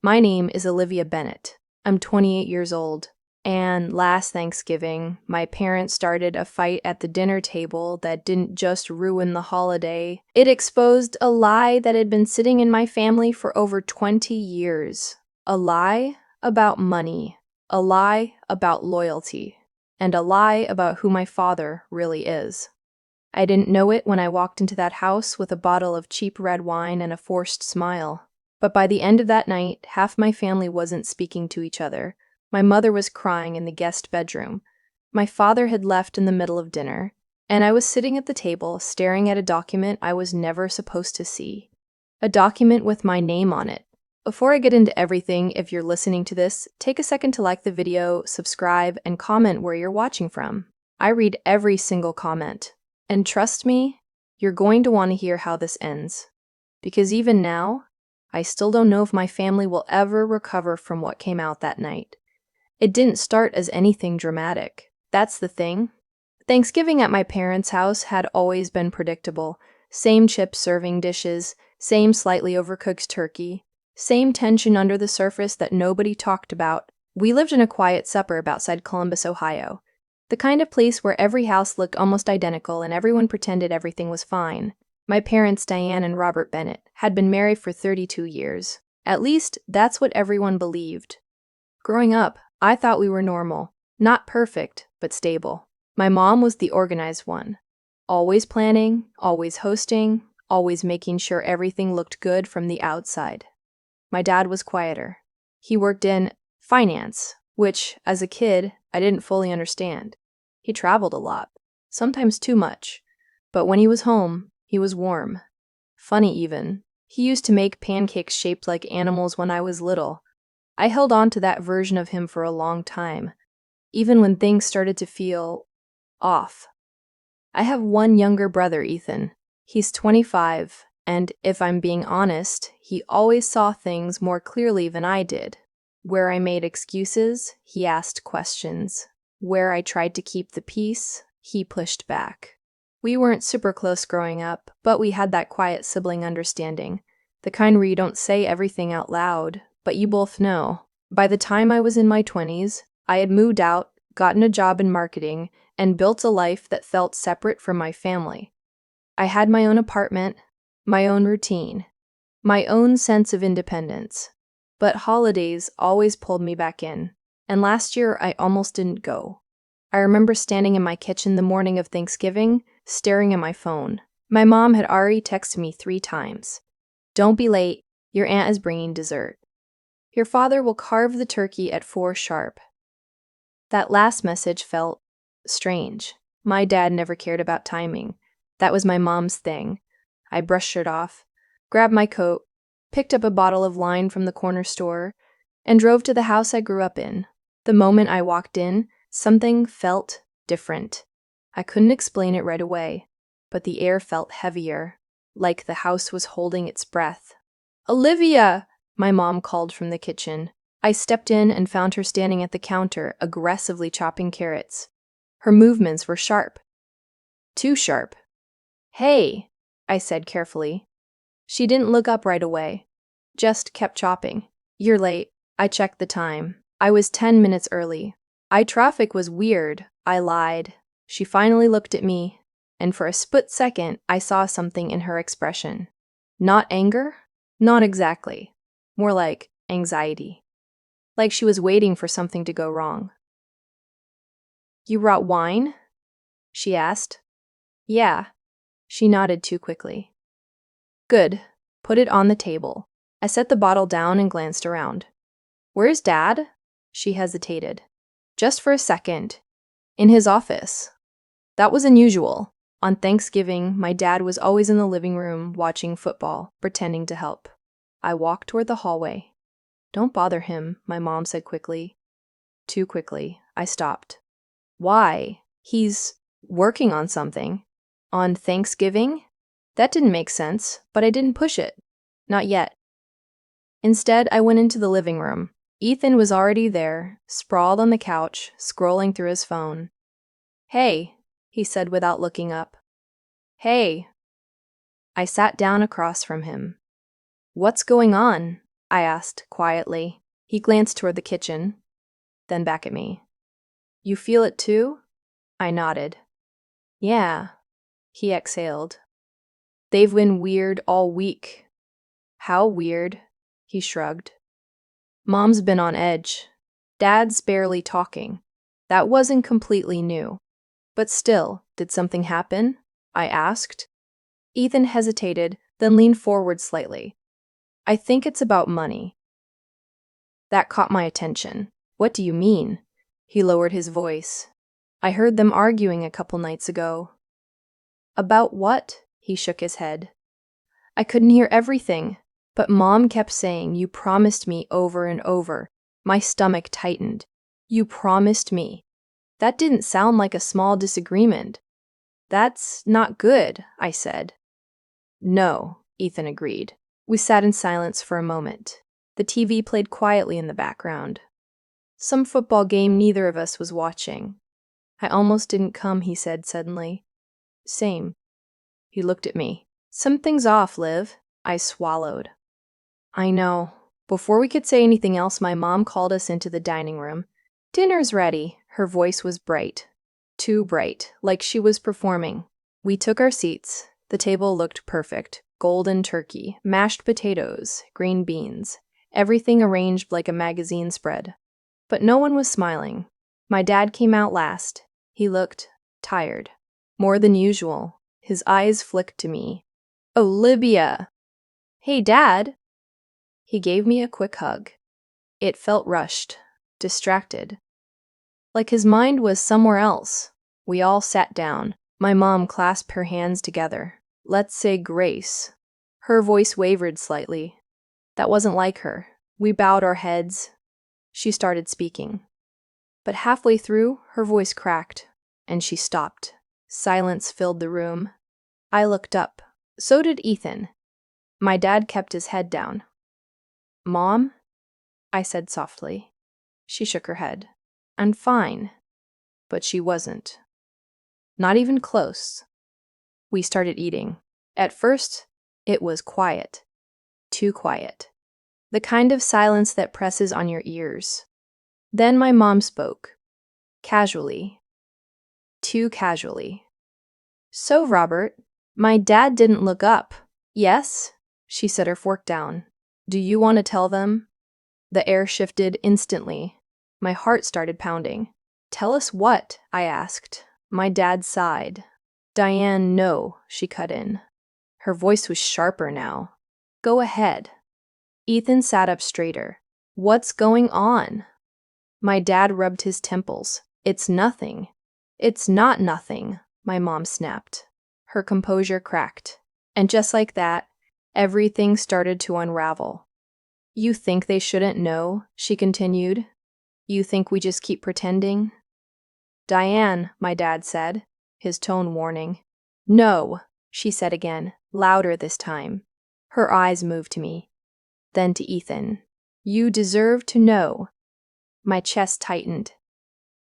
My name is Olivia Bennett. I'm 28 years old. And last Thanksgiving, my parents started a fight at the dinner table that didn't just ruin the holiday, it exposed a lie that had been sitting in my family for over 20 years. A lie about money, a lie about loyalty, and a lie about who my father really is. I didn't know it when I walked into that house with a bottle of cheap red wine and a forced smile. But by the end of that night, half my family wasn't speaking to each other. My mother was crying in the guest bedroom. My father had left in the middle of dinner, and I was sitting at the table staring at a document I was never supposed to see. A document with my name on it. Before I get into everything, if you're listening to this, take a second to like the video, subscribe, and comment where you're watching from. I read every single comment. And trust me, you're going to want to hear how this ends. Because even now, I still don't know if my family will ever recover from what came out that night. It didn't start as anything dramatic. That's the thing. Thanksgiving at my parents' house had always been predictable. Same chip serving dishes, same slightly overcooked turkey, same tension under the surface that nobody talked about. We lived in a quiet suburb outside Columbus, Ohio. The kind of place where every house looked almost identical and everyone pretended everything was fine. My parents, Diane and Robert Bennett, had been married for 32 years. At least, that's what everyone believed. Growing up, I thought we were normal. Not perfect, but stable. My mom was the organized one. Always planning, always hosting, always making sure everything looked good from the outside. My dad was quieter. He worked in finance, which, as a kid, I didn't fully understand. He traveled a lot, sometimes too much. But when he was home, he was warm. Funny even. He used to make pancakes shaped like animals when I was little. I held on to that version of him for a long time, even when things started to feel off. I have one younger brother, Ethan. He's 25, and if I'm being honest, he always saw things more clearly than I did. Where I made excuses, he asked questions. Where I tried to keep the peace, he pushed back. We weren't super close growing up, but we had that quiet sibling understanding. The kind where you don't say everything out loud, but you both know. By the time I was in my 20s, I had moved out, gotten a job in marketing, and built a life that felt separate from my family. I had my own apartment, my own routine, my own sense of independence. But holidays always pulled me back in, and last year I almost didn't go. I remember standing in my kitchen the morning of Thanksgiving, staring at my phone. My mom had already texted me 3 times. Don't be late, your aunt is bringing dessert. Your father will carve the turkey at 4 sharp. That last message felt strange. My dad never cared about timing. That was my mom's thing. I brushed it off, grabbed my coat, picked up a bottle of wine from the corner store, and drove to the house I grew up in. The moment I walked in, something felt different. I couldn't explain it right away, but the air felt heavier, like the house was holding its breath. "Olivia!" my mom called from the kitchen. I stepped in and found her standing at the counter, aggressively chopping carrots. Her movements were sharp. Too sharp. "Hey," I said carefully. She didn't look up right away, just kept chopping. "You're late." I checked the time. I was 10 minutes early. Traffic was weird, I lied. She finally looked at me, and for a split second, I saw something in her expression. Not anger? Not exactly. More like anxiety. Like she was waiting for something to go wrong. "You brought wine?" she asked. "Yeah." She nodded too quickly. "Good. Put it on the table." I set the bottle down and glanced around. "Where's Dad?" She hesitated. "Just for a second. In his office." That was unusual. On Thanksgiving, my dad was always in the living room watching football, pretending to help. I walked toward the hallway. "Don't bother him," my mom said quickly. Too quickly. I stopped. "Why? He's working on something." On Thanksgiving? That didn't make sense, but I didn't push it. Not yet. Instead, I went into the living room. Ethan was already there, sprawled on the couch, scrolling through his phone. "Hey," he said without looking up. "Hey." I sat down across from him. "What's going on?" I asked quietly. He glanced toward the kitchen, then back at me. You feel it too? I nodded. Yeah, he exhaled. They've been weird all week. How weird? He shrugged. Mom's been on edge. Dad's barely talking. That wasn't completely new. But still, did something happen? I asked. Ethan hesitated, then leaned forward slightly. I think it's about money. That caught my attention. What do you mean? He lowered his voice. I heard them arguing a couple nights ago. About what? He shook his head. I couldn't hear everything, but Mom kept saying, you promised me over and over. My stomach tightened. You promised me. That didn't sound like a small disagreement. That's not good, I said. No, Ethan agreed. We sat in silence for a moment. The TV played quietly in the background. Some football game neither of us was watching. I almost didn't come, he said suddenly. Same. He looked at me. Something's off, Liv. I swallowed. I know. Before we could say anything else, my mom called us into the dining room. Dinner's ready. Her voice was bright. Too bright, like she was performing. We took our seats. The table looked perfect. Golden turkey, mashed potatoes, green beans. Everything arranged like a magazine spread. But no one was smiling. My dad came out last. He looked tired. More than usual. His eyes flicked to me. Olivia! Hey, Dad! He gave me a quick hug. It felt rushed, distracted. Like his mind was somewhere else. We all sat down. My mom clasped her hands together. Let's say grace. Her voice wavered slightly. That wasn't like her. We bowed our heads. She started speaking. But halfway through, her voice cracked, and she stopped. Silence filled the room. I looked up. So did Ethan. My dad kept his head down. Mom? I said softly. She shook her head. I'm fine. But she wasn't. Not even close. We started eating. At first, it was quiet. Too quiet. The kind of silence that presses on your ears. Then my mom spoke. Casually. Too casually. So, Robert, my dad didn't look up. Yes? She set her fork down. Do you want to tell them? The air shifted instantly. My heart started pounding. Tell us what? I asked. My dad sighed. Diane, no, she cut in. Her voice was sharper now. Go ahead. Ethan sat up straighter. What's going on? My dad rubbed his temples. It's nothing. It's not nothing, my mom snapped. Her composure cracked. And just like that, everything started to unravel. You think they shouldn't know? She continued. You think we just keep pretending? Diane, my dad said, his tone warning. No, she said again, louder this time. Her eyes moved to me. Then to Ethan. You deserve to know. My chest tightened.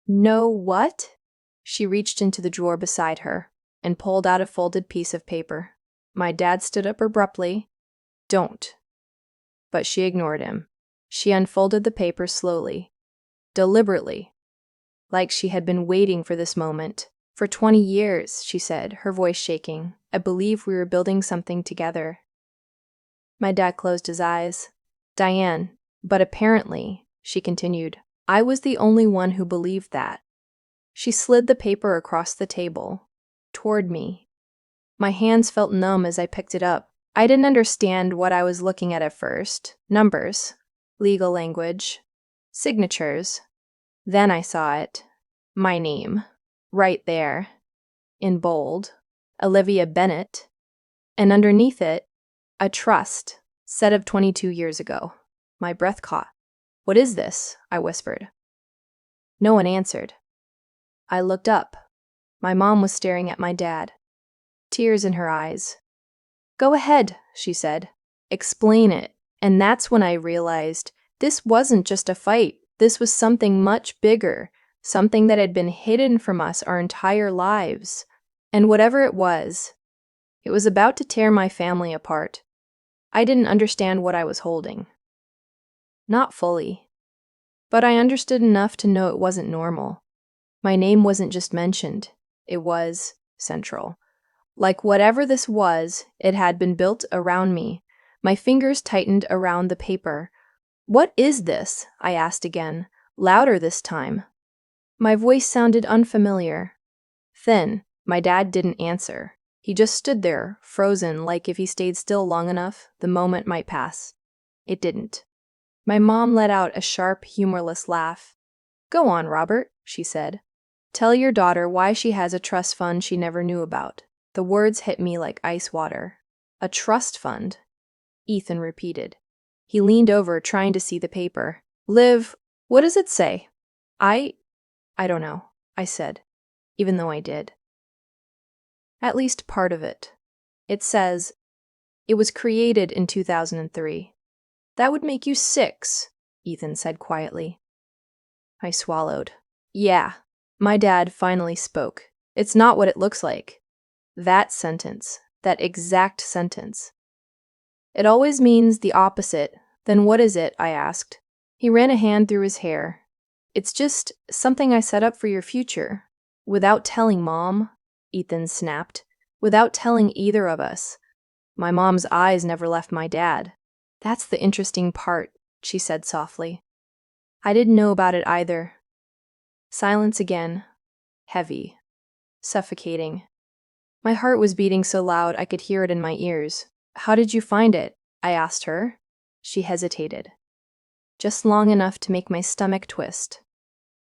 Know what? She reached into the drawer beside her and pulled out a folded piece of paper. My dad stood up abruptly. Don't. But she ignored him. She unfolded the paper slowly, deliberately, like she had been waiting for this moment. For 20 years, she said, her voice shaking. I believe we were building something together. My dad closed his eyes. Diane, but apparently, she continued, I was the only one who believed that. She slid the paper across the table, toward me. My hands felt numb as I picked it up. I didn't understand what I was looking at first. Numbers, legal language, signatures. Then I saw it. My name. Right there. In bold. Olivia Bennett. And underneath it, a trust, set of 22 years ago. My breath caught. What is this? I whispered. No one answered. I looked up. My mom was staring at my dad. Tears in her eyes. Go ahead, she said. Explain it. And that's when I realized this wasn't just a fight. This was something much bigger, something that had been hidden from us our entire lives. And whatever it was about to tear my family apart. I didn't understand what I was holding. Not fully. But I understood enough to know it wasn't normal. My name wasn't just mentioned, it was central. Like whatever this was, it had been built around me. My fingers tightened around the paper. "What is this?" I asked again, louder this time. My voice sounded unfamiliar. Thin. My dad didn't answer. He just stood there, frozen, like if he stayed still long enough, the moment might pass. It didn't. My mom let out a sharp, humorless laugh. "Go on, Robert," she said. "Tell your daughter why she has a trust fund she never knew about." The words hit me like ice water. "A trust fund," Ethan repeated. He leaned over, trying to see the paper. "Liv, what does it say?" I don't know," I said, even though I did. At least part of it. It says, "It was created in 2003. "That would make you 6, Ethan said quietly. I swallowed. "Yeah." My dad finally spoke. "It's not what it looks like." That sentence, that exact sentence. "It always means the opposite. Then what is it?" I asked. He ran a hand through his hair. "It's just something I set up for your future." "Without telling Mom," Ethan snapped. "Without telling either of us." My mom's eyes never left my dad. "That's the interesting part," she said softly. "I didn't know about it either." Silence again. Heavy. Suffocating. My heart was beating so loud I could hear it in my ears. "How did you find it?" I asked her. She hesitated. Just long enough to make my stomach twist.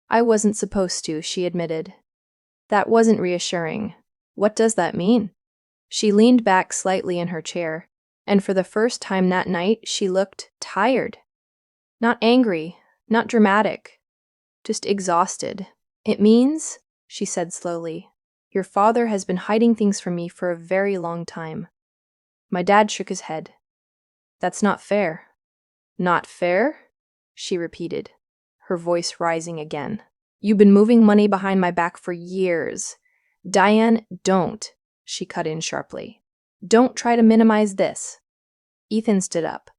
"I wasn't supposed to," she admitted. That wasn't reassuring. "What does that mean?" She leaned back slightly in her chair, and for the first time that night, she looked tired. Not angry, not dramatic, just exhausted. "It means," she said slowly, "your father has been hiding things from me for a very long time." My dad shook his head. "That's not fair." "Not fair?" she repeated, her voice rising again. "You've been moving money behind my back for years." "Diane, don't," she cut in sharply. "Don't try to minimize this." Ethan stood up.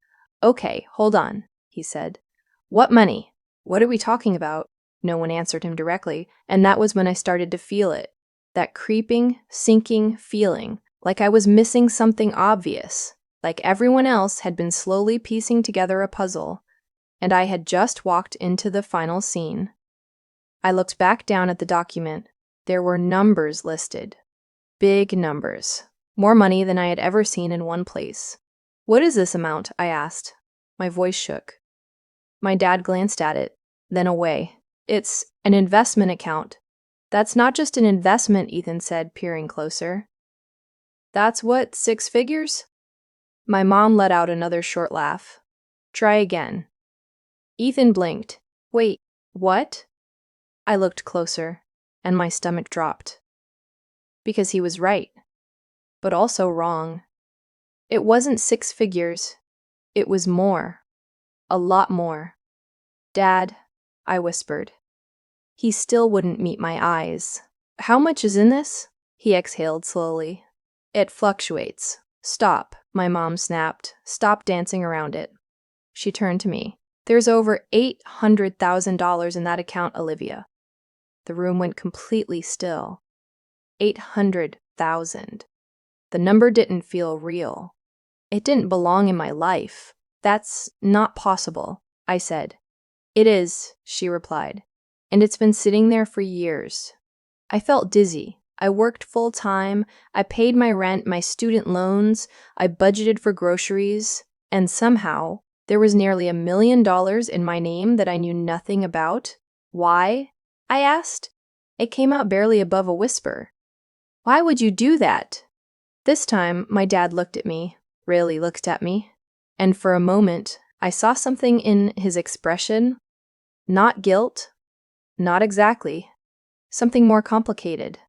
"Okay, hold on," he said. "What money? What are we talking about?" No one answered him directly, and that was when I started to feel it. That creeping, sinking feeling, like I was missing something obvious, like everyone else had been slowly piecing together a puzzle, and I had just walked into the final scene. I looked back down at the document. There were numbers listed. Big numbers. More money than I had ever seen in one place. "What is this amount?" I asked. My voice shook. My dad glanced at it, then away. "It's an investment account." "That's not just an investment," Ethan said, peering closer. "That's what, 6 figures?" My mom let out another short laugh. "Try again." Ethan blinked. "Wait, what?" I looked closer, and my stomach dropped. Because he was right, but also wrong. It wasn't 6 figures. It was more. A lot more. "Dad," I whispered. He still wouldn't meet my eyes. "How much is in this?" He exhaled slowly. "It fluctuates." "Stop," my mom snapped. "Stop dancing around it." She turned to me. "There's over $800,000 in that account, Olivia." The room went completely still. 800,000. The number didn't feel real. It didn't belong in my life. "That's not possible," I said. "It is," she replied, "and it's been sitting there for years." I felt dizzy. I worked full-time, I paid my rent, my student loans, I budgeted for groceries, and somehow, there was nearly $1 million in my name that I knew nothing about. "Why?" I asked. It came out barely above a whisper. "Why would you do that?" This time, my dad looked at me, really looked at me, and for a moment, I saw something in his expression. Not guilt. Not exactly. Something more complicated.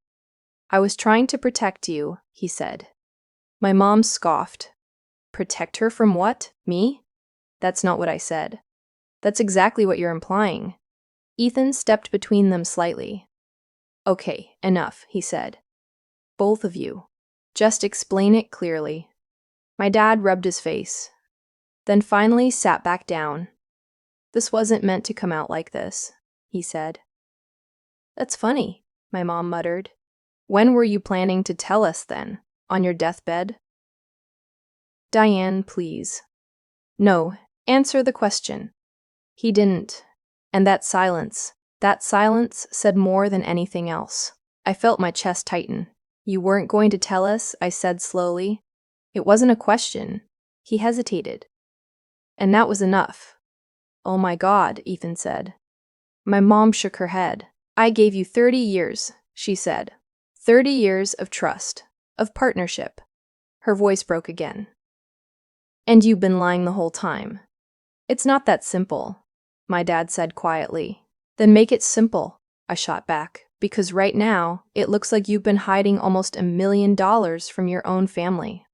"I was trying to protect you," he said. My mom scoffed. "Protect her from what? Me?" "That's not what I said." "That's exactly what you're implying." Ethan stepped between them slightly. "Okay, enough," he said. "Both of you. Just explain it clearly." My dad rubbed his face, then finally sat back down. This wasn't meant to come out like this, he said. That's funny, my mom muttered. When were you planning to tell us then? On your deathbed? Diane, please. No, answer the question. He didn't. And that silence said more than anything else. I felt my chest tighten. You weren't going to tell us, I said slowly. It wasn't a question. He hesitated. And that was enough. Oh my God, Ethan said. My mom shook her head. I gave you 30 years, she said. 30 years of trust, of partnership. Her voice broke again. And you've been lying the whole time. It's not that simple, my dad said quietly. Then make it simple, I shot back, because right now, it looks like you've been hiding almost $1 million from your own family.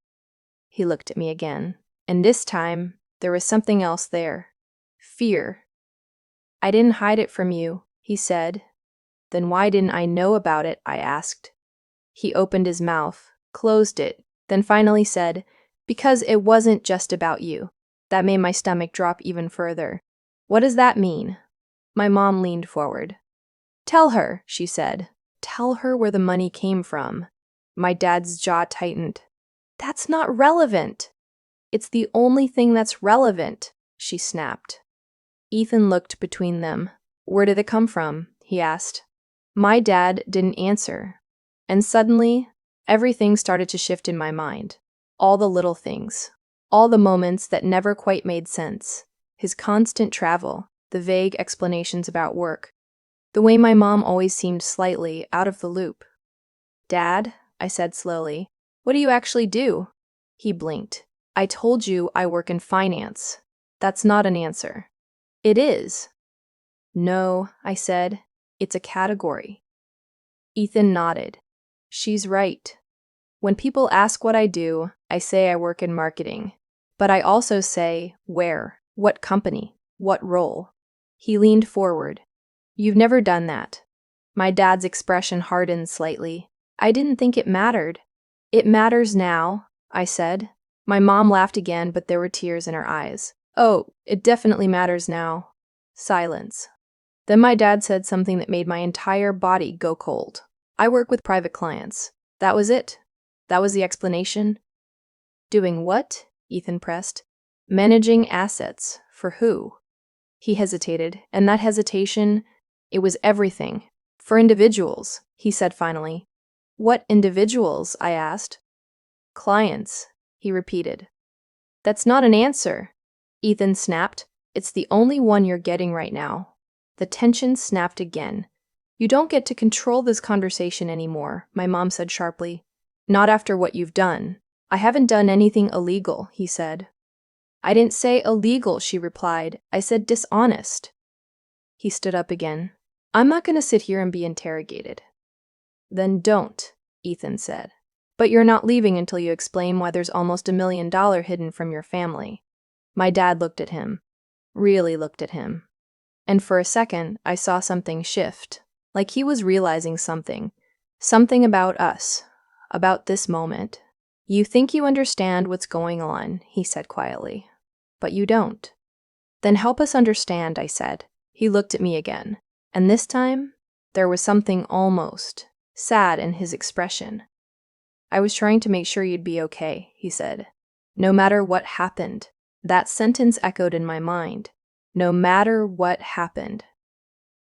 He looked at me again, and this time, there was something else there. Fear. I didn't hide it from you, he said. Then why didn't I know about it, I asked. He opened his mouth, closed it, then finally said, because it wasn't just about you. That made my stomach drop even further. What does that mean? My mom leaned forward. Tell her, she said. Tell her where the money came from. My dad's jaw tightened. That's not relevant. It's the only thing that's relevant, she snapped. Ethan looked between them. Where did it come from? He asked. My dad didn't answer. And suddenly, everything started to shift in my mind. All the little things. All the moments that never quite made sense. His constant travel, the vague explanations about work, the way my mom always seemed slightly out of the loop. Dad, I said slowly, what do you actually do? He blinked. I told you I work in finance. That's not an answer. It is. No, I said, it's a category. Ethan nodded. She's right. When people ask what I do, I say I work in marketing. But I also say where, what company, what role. He leaned forward. You've never done that. My dad's expression hardened slightly. I didn't think it mattered. It matters now, I said. My mom laughed again, but there were tears in her eyes. Oh, it definitely matters now. Silence. Then my dad said something that made my entire body go cold. I work with private clients. That was it. That was the explanation. Doing what? Ethan pressed. Managing assets. For who? He hesitated, and that hesitation, it was everything. For individuals, he said finally. What individuals? I asked. Clients, he repeated. That's not an answer, Ethan snapped. It's the only one you're getting right now. The tension snapped again. You don't get to control this conversation anymore, my mom said sharply. Not after what you've done. I haven't done anything illegal, he said. I didn't say illegal, she replied. I said dishonest. He stood up again. I'm not going to sit here and be interrogated. Then don't, Ethan said. But you're not leaving until you explain why there's almost $1 million hidden from your family. My dad looked at him. Really looked at him. And for a second, I saw something shift. Like he was realizing something. Something about us. About this moment. You think you understand what's going on, he said quietly. But you don't. Then help us understand, I said. He looked at me again. And this time, there was something almost sad in his expression. I was trying to make sure you'd be okay, he said. No matter what happened. That sentence echoed in my mind. No matter what happened.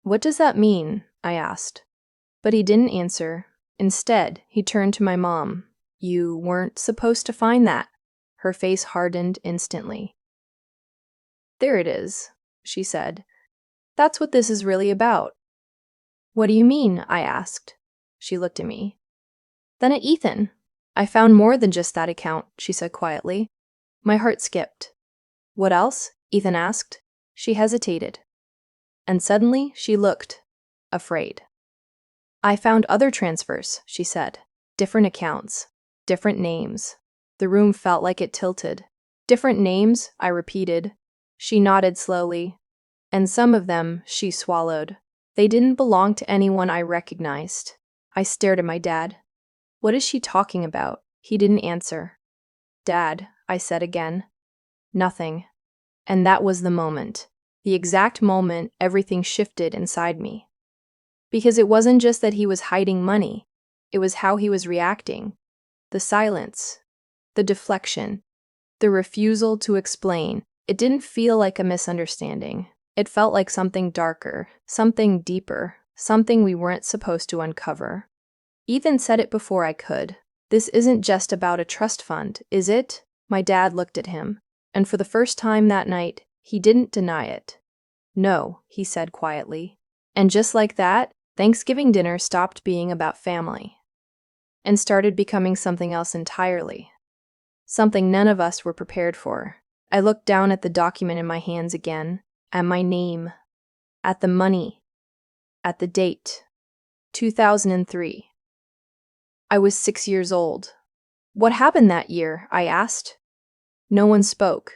What does that mean? I asked. But he didn't answer. Instead, he turned to my mom. You weren't supposed to find that. Her face hardened instantly. There it is, she said. That's what this is really about. What do you mean? I asked. She looked at me. Then at Ethan. I found more than just that account, she said quietly. My heart skipped. What else? Ethan asked. She hesitated. And suddenly she looked, afraid. I found other transfers, she said. Different accounts. Different names. The room felt like it tilted. Different names, I repeated. She nodded slowly. And some of them she swallowed. They didn't belong to anyone I recognized. I stared at my dad. What is she talking about? He didn't answer. Dad, I said again. Nothing. And that was the moment. The exact moment everything shifted inside me. Because it wasn't just that he was hiding money, it was how he was reacting. The silence, the deflection, the refusal to explain. It didn't feel like a misunderstanding. It felt like something darker, something deeper, something we weren't supposed to uncover. Ethan said it before I could. This isn't just about a trust fund, is it? My dad looked at him, and for the first time that night, he didn't deny it. No, he said quietly. And just like that, Thanksgiving dinner stopped being about family and started becoming something else entirely. Something none of us were prepared for. I looked down at the document in my hands again, at my name, at the money, at the date. 2003. I was 6 years old. What happened that year? I asked. No one spoke,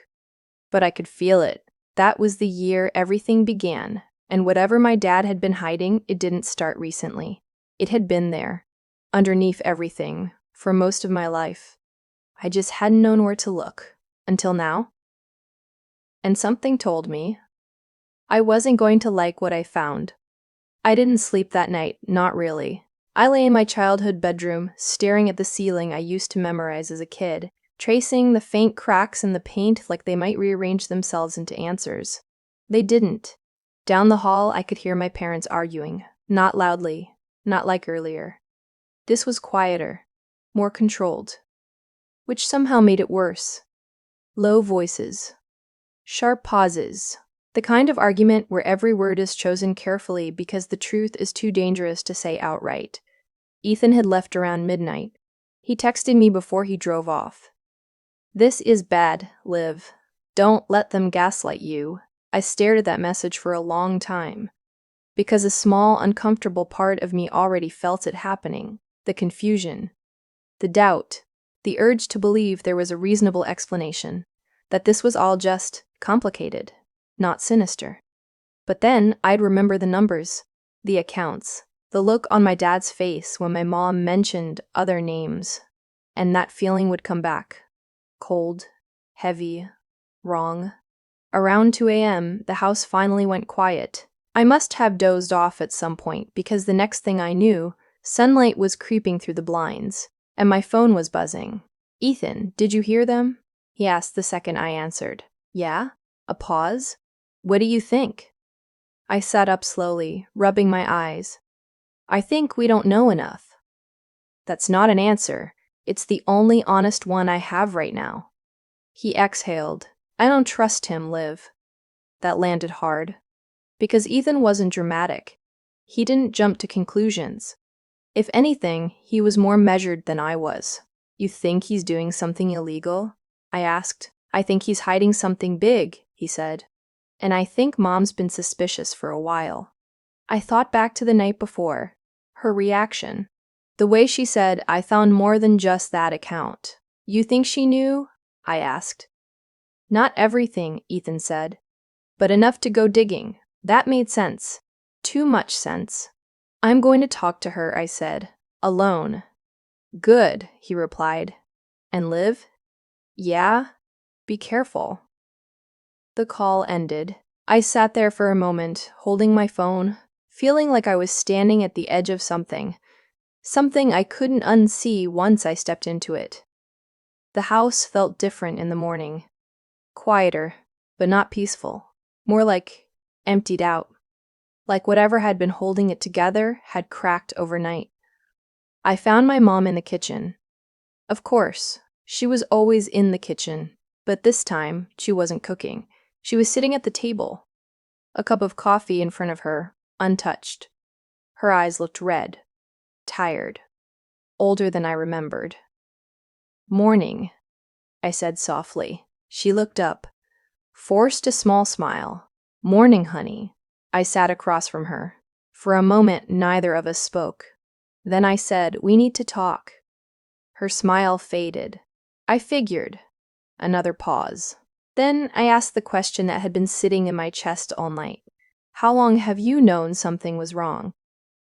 but I could feel it. That was the year everything began, and whatever my dad had been hiding, it didn't start recently. It had been there, underneath everything, for most of my life. I just hadn't known where to look, until now. And something told me I wasn't going to like what I found. I didn't sleep that night, not really. I lay in my childhood bedroom, staring at the ceiling I used to memorize as a kid, tracing the faint cracks in the paint like they might rearrange themselves into answers. They didn't. Down the hall, I could hear my parents arguing, not loudly, not like earlier. This was quieter, more controlled, which somehow made it worse. Low voices, sharp pauses, the kind of argument where every word is chosen carefully because the truth is too dangerous to say outright. Ethan had left around midnight. He texted me before he drove off. This is bad, Liv. Don't let them gaslight you. I stared at that message for a long time, because a small, uncomfortable part of me already felt it happening. The confusion, the doubt, the urge to believe there was a reasonable explanation, that this was all just complicated, not sinister. But then I'd remember the numbers, the accounts, the look on my dad's face when my mom mentioned other names, and that feeling would come back. Cold, heavy, wrong. Around 2 a.m., the house finally went quiet. I must have dozed off at some point because the next thing I knew, sunlight was creeping through the blinds, and my phone was buzzing. Ethan, did you hear them? He asked the second I answered. Yeah? A pause? What do you think? I sat up slowly, rubbing my eyes. I think we don't know enough. That's not an answer. It's the only honest one I have right now. He exhaled. I don't trust him, Liv. That landed hard. Because Ethan wasn't dramatic. He didn't jump to conclusions. If anything, he was more measured than I was. You think he's doing something illegal? I asked. I think he's hiding something big, he said. And I think Mom's been suspicious for a while. I thought back to the night before. Her reaction. The way she said, I found more than just that account. You think she knew? I asked. Not everything, Ethan said, but enough to go digging. That made sense. Too much sense. I'm going to talk to her, I said. Alone. Good, he replied. And Liv? Yeah? Be careful. The call ended. I sat there for a moment, holding my phone, feeling like I was standing at the edge of something I couldn't unsee once I stepped into it. The house felt different in the morning. Quieter, but not peaceful. More like emptied out. Like whatever had been holding it together had cracked overnight. I found my mom in the kitchen. Of course, she was always in the kitchen, but this time she wasn't cooking. She was sitting at the table, a cup of coffee in front of her, untouched. Her eyes looked red, tired, older than I remembered. Morning, I said softly. She looked up, forced a small smile. Morning, honey. I sat across from her. For a moment, neither of us spoke. Then I said, we need to talk. Her smile faded. I figured. Another pause. Then I asked the question that had been sitting in my chest all night. How long have you known something was wrong?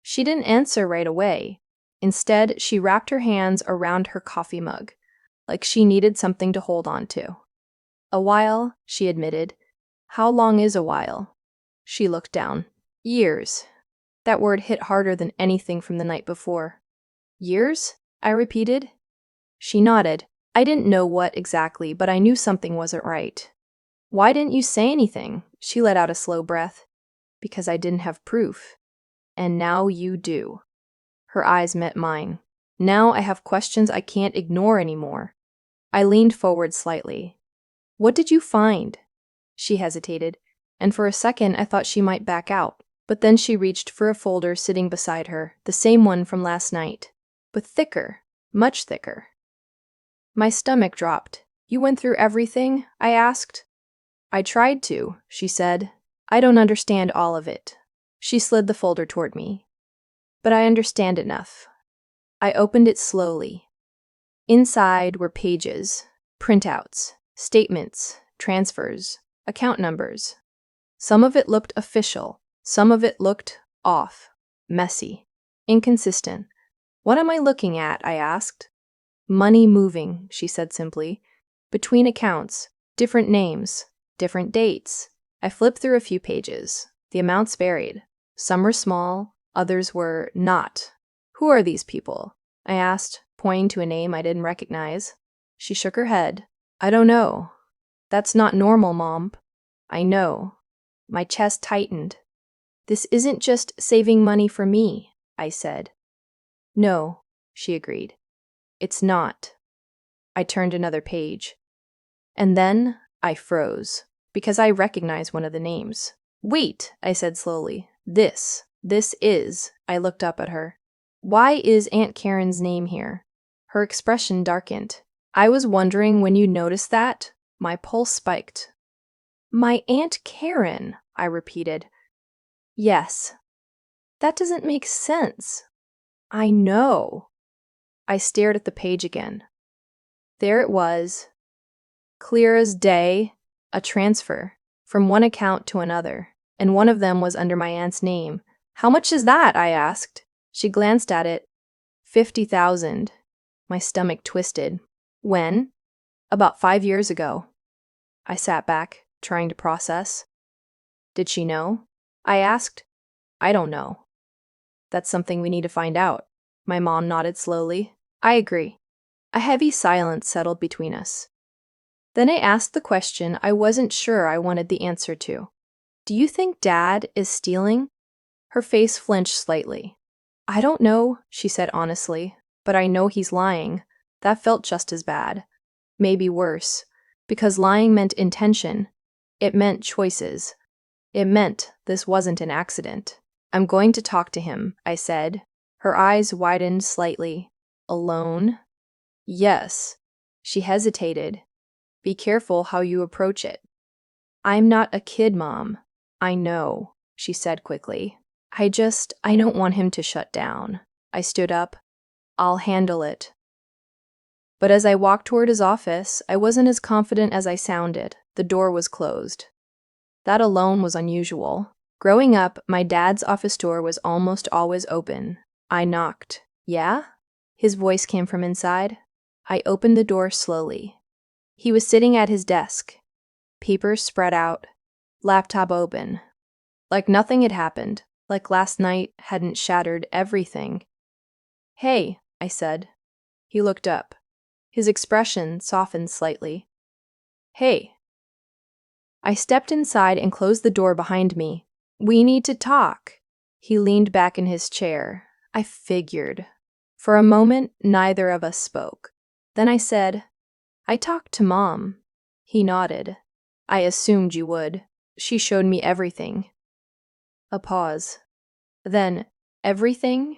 She didn't answer right away. Instead, she wrapped her hands around her coffee mug, like she needed something to hold on to. A while, she admitted. How long is a while? She looked down. Years. That word hit harder than anything from the night before. Years? I repeated. She nodded. I didn't know what exactly, but I knew something wasn't right. Why didn't you say anything? She let out a slow breath. Because I didn't have proof. And now you do. Her eyes met mine. Now I have questions I can't ignore anymore. I leaned forward slightly. What did you find? She hesitated, and for a second I thought she might back out. But then she reached for a folder sitting beside her, the same one from last night, but thicker, much thicker. My stomach dropped. You went through everything? I asked. I tried to, she said. I don't understand all of it. She slid the folder toward me. But I understand enough. I opened it slowly. Inside were pages, printouts, statements, transfers, account numbers. Some of it looked official. Some of it looked off, messy, inconsistent. What am I looking at? I asked. Money moving, she said simply. Between accounts, different names, different dates. I flipped through a few pages. The amounts varied. Some were small, others were not. Who are these people? I asked, pointing to a name I didn't recognize. She shook her head. I don't know. That's not normal, Mom. I know. My chest tightened. This isn't just saving money for me, I said. No, she agreed. It's not. I turned another page. And then I froze, because I recognized one of the names. Wait, I said slowly. This is. I looked up at her. Why is Aunt Karen's name here? Her expression darkened. I was wondering when you noticed that. My pulse spiked. My Aunt Karen, I repeated. Yes. That doesn't make sense. I know. I stared at the page again. There it was, clear as day, a transfer from one account to another, and one of them was under my aunt's name. How much is that? I asked. She glanced at it. 50,000. My stomach twisted. When? About 5 years ago. I sat back, trying to process. Did she know? I asked. I don't know. That's something we need to find out. My mom nodded slowly. I agree. A heavy silence settled between us. Then I asked the question I wasn't sure I wanted the answer to. Do you think Dad is stealing? Her face flinched slightly. I don't know, she said honestly, but I know he's lying. That felt just as bad. Maybe worse, because lying meant intention. It meant choices. It meant this wasn't an accident. I'm going to talk to him, I said. Her eyes widened slightly. Alone? Yes. She hesitated. Be careful how you approach it. I'm not a kid, Mom. I know, she said quickly. I don't want him to shut down. I stood up. I'll handle it. But as I walked toward his office, I wasn't as confident as I sounded. The door was closed. That alone was unusual. Growing up, my dad's office door was almost always open. I knocked. Yeah? His voice came from inside. I opened the door slowly. He was sitting at his desk. Papers spread out. Laptop open. Like nothing had happened. Like last night hadn't shattered everything. Hey, I said. He looked up. His expression softened slightly. Hey. I stepped inside and closed the door behind me. We need to talk. He leaned back in his chair. I figured. For a moment, neither of us spoke. Then I said, I talked to Mom. He nodded. I assumed you would. She showed me everything. A pause. Then, everything?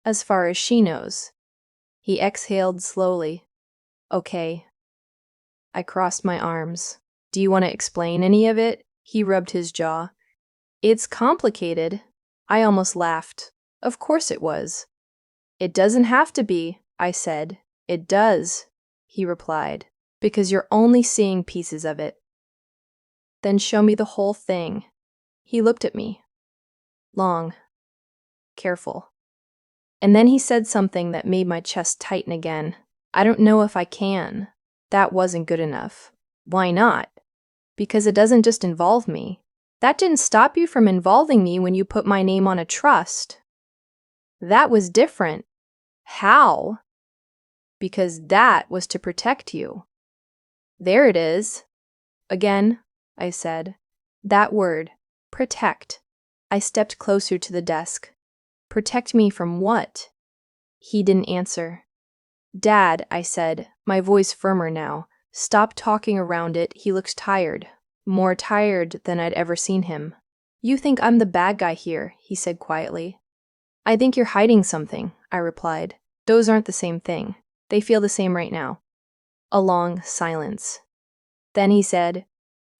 As far as she knows. He exhaled slowly. Okay. I crossed my arms. Do you want to explain any of it? He rubbed his jaw. It's complicated. I almost laughed. Of course it was. It doesn't have to be, I said. It does, he replied, because you're only seeing pieces of it. Then show me the whole thing. He looked at me. Long. Careful. And then he said something that made my chest tighten again. I don't know if I can. That wasn't good enough. Why not? Because it doesn't just involve me. That didn't stop you from involving me when you put my name on a trust. That was different. How? Because that was to protect you. There it is. Again, I said. That word, protect. I stepped closer to the desk. Protect me from what? He didn't answer. Dad, I said, my voice firmer now. Stop talking around it. He looks tired. More tired than I'd ever seen him. You think I'm the bad guy here, he said quietly. I think you're hiding something, I replied. Those aren't the same thing. They feel the same right now. A long silence. Then he said,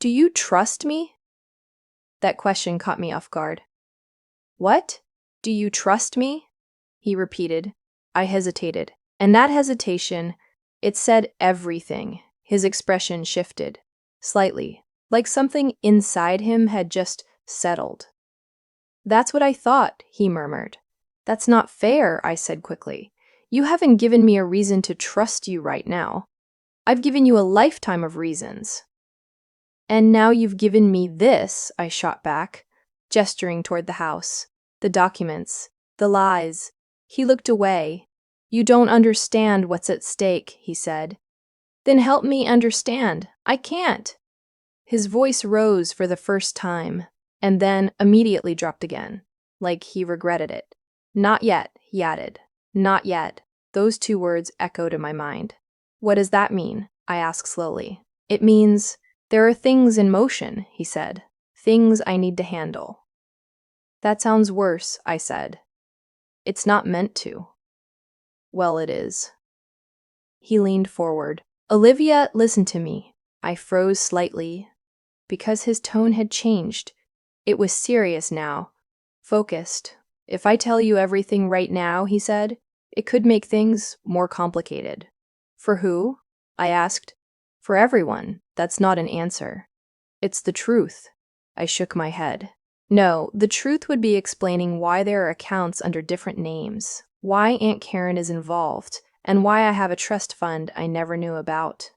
Do you trust me? That question caught me off guard. What? Do you trust me? He repeated. I hesitated. And that hesitation, it said everything. His expression shifted. Slightly. Like something inside him had just settled. That's what I thought, he murmured. That's not fair, I said quickly. You haven't given me a reason to trust you right now. I've given you a lifetime of reasons. And now you've given me this, I shot back, gesturing toward the house. The documents, the lies. He looked away. You don't understand what's at stake, he said. Then help me understand. I can't. His voice rose for the first time, and then immediately dropped again, like he regretted it. Not yet, he added. Not yet. Those two words echoed in my mind. What does that mean? I asked slowly. It means there are things in motion, he said. Things I need to handle. That sounds worse, I said. It's not meant to. Well, it is. He leaned forward. Olivia, listen to me. I froze slightly, because his tone had changed. It was serious now, focused. If I tell you everything right now, he said, it could make things more complicated. For who? I asked. For everyone. That's not an answer. It's the truth. I shook my head. No, the truth would be explaining why there are accounts under different names, why Aunt Karen is involved, and why I have a trust fund I never knew about.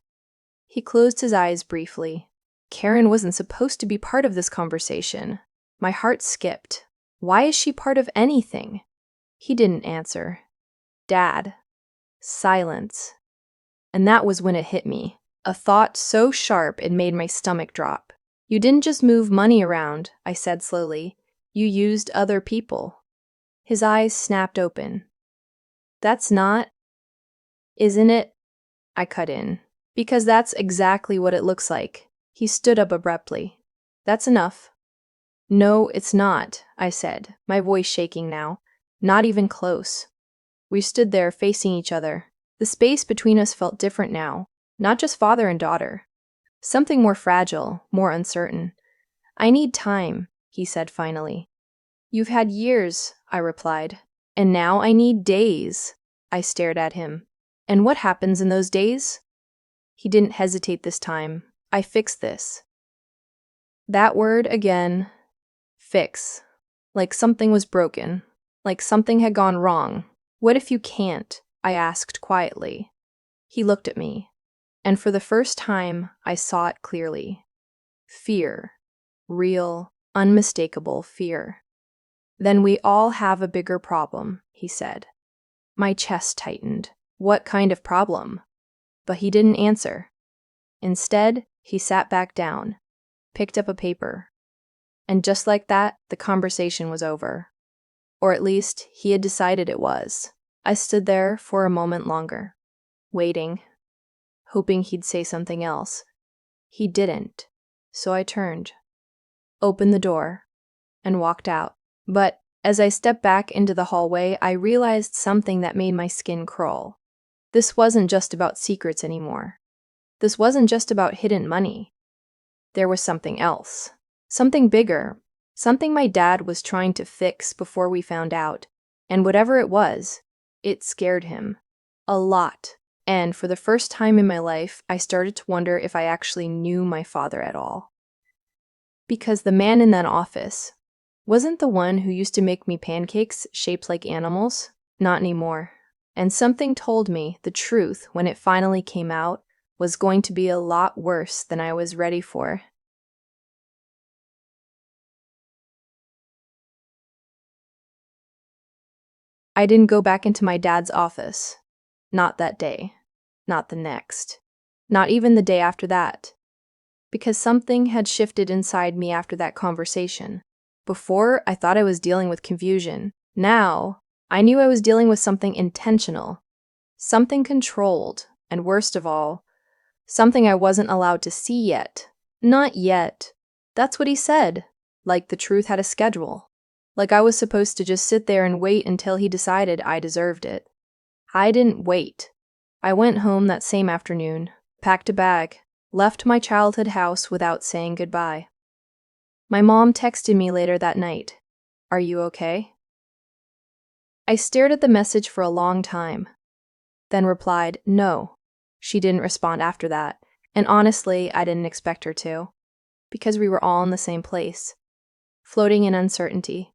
He closed his eyes briefly. Karen wasn't supposed to be part of this conversation. My heart skipped. Why is she part of anything? He didn't answer. Dad. Silence. And that was when it hit me. A thought so sharp it made my stomach drop. You didn't just move money around, I said slowly. You used other people. His eyes snapped open. That's not... Isn't it? I cut in. Because that's exactly what it looks like. He stood up abruptly. That's enough. No, it's not, I said, my voice shaking now. Not even close. We stood there facing each other. The space between us felt different now. Not just father and daughter. Something more fragile, more uncertain. I need time, he said finally. You've had years, I replied. And now I need days. I stared at him. And what happens in those days? He didn't hesitate this time. I fixed this. That word again. Fix. Like something was broken. Like something had gone wrong. What if you can't? I asked quietly. He looked at me. And for the first time, I saw it clearly. Fear. Real, unmistakable fear. Then we all have a bigger problem, he said. My chest tightened. What kind of problem? But he didn't answer. Instead, he sat back down, picked up a paper. And just like that, the conversation was over. Or at least, he had decided it was. I stood there for a moment longer, waiting, hoping he'd say something else. He didn't, so I turned, opened the door, and walked out. But as I stepped back into the hallway, I realized something that made my skin crawl. This wasn't just about secrets anymore. This wasn't just about hidden money. There was something else. Something bigger. Something my dad was trying to fix before we found out. And whatever it was, it scared him. A lot. And for the first time in my life, I started to wonder if I actually knew my father at all. Because the man in that office wasn't the one who used to make me pancakes shaped like animals. Not anymore. And something told me the truth when it finally came out was going to be a lot worse than I was ready for. I didn't go back into my dad's office. Not that day. Not the next. Not even the day after that. Because something had shifted inside me after that conversation. Before, I thought I was dealing with confusion. Now, I knew I was dealing with something intentional. Something controlled. And worst of all, something I wasn't allowed to see yet. Not yet. That's what he said. Like the truth had a schedule. Like I was supposed to just sit there and wait until he decided I deserved it. I didn't wait. I went home that same afternoon, packed a bag, left my childhood house without saying goodbye. My mom texted me later that night. "Are you okay?" I stared at the message for a long time, then replied, "No." She didn't respond after that, and honestly, I didn't expect her to, because we were all in the same place, floating in uncertainty,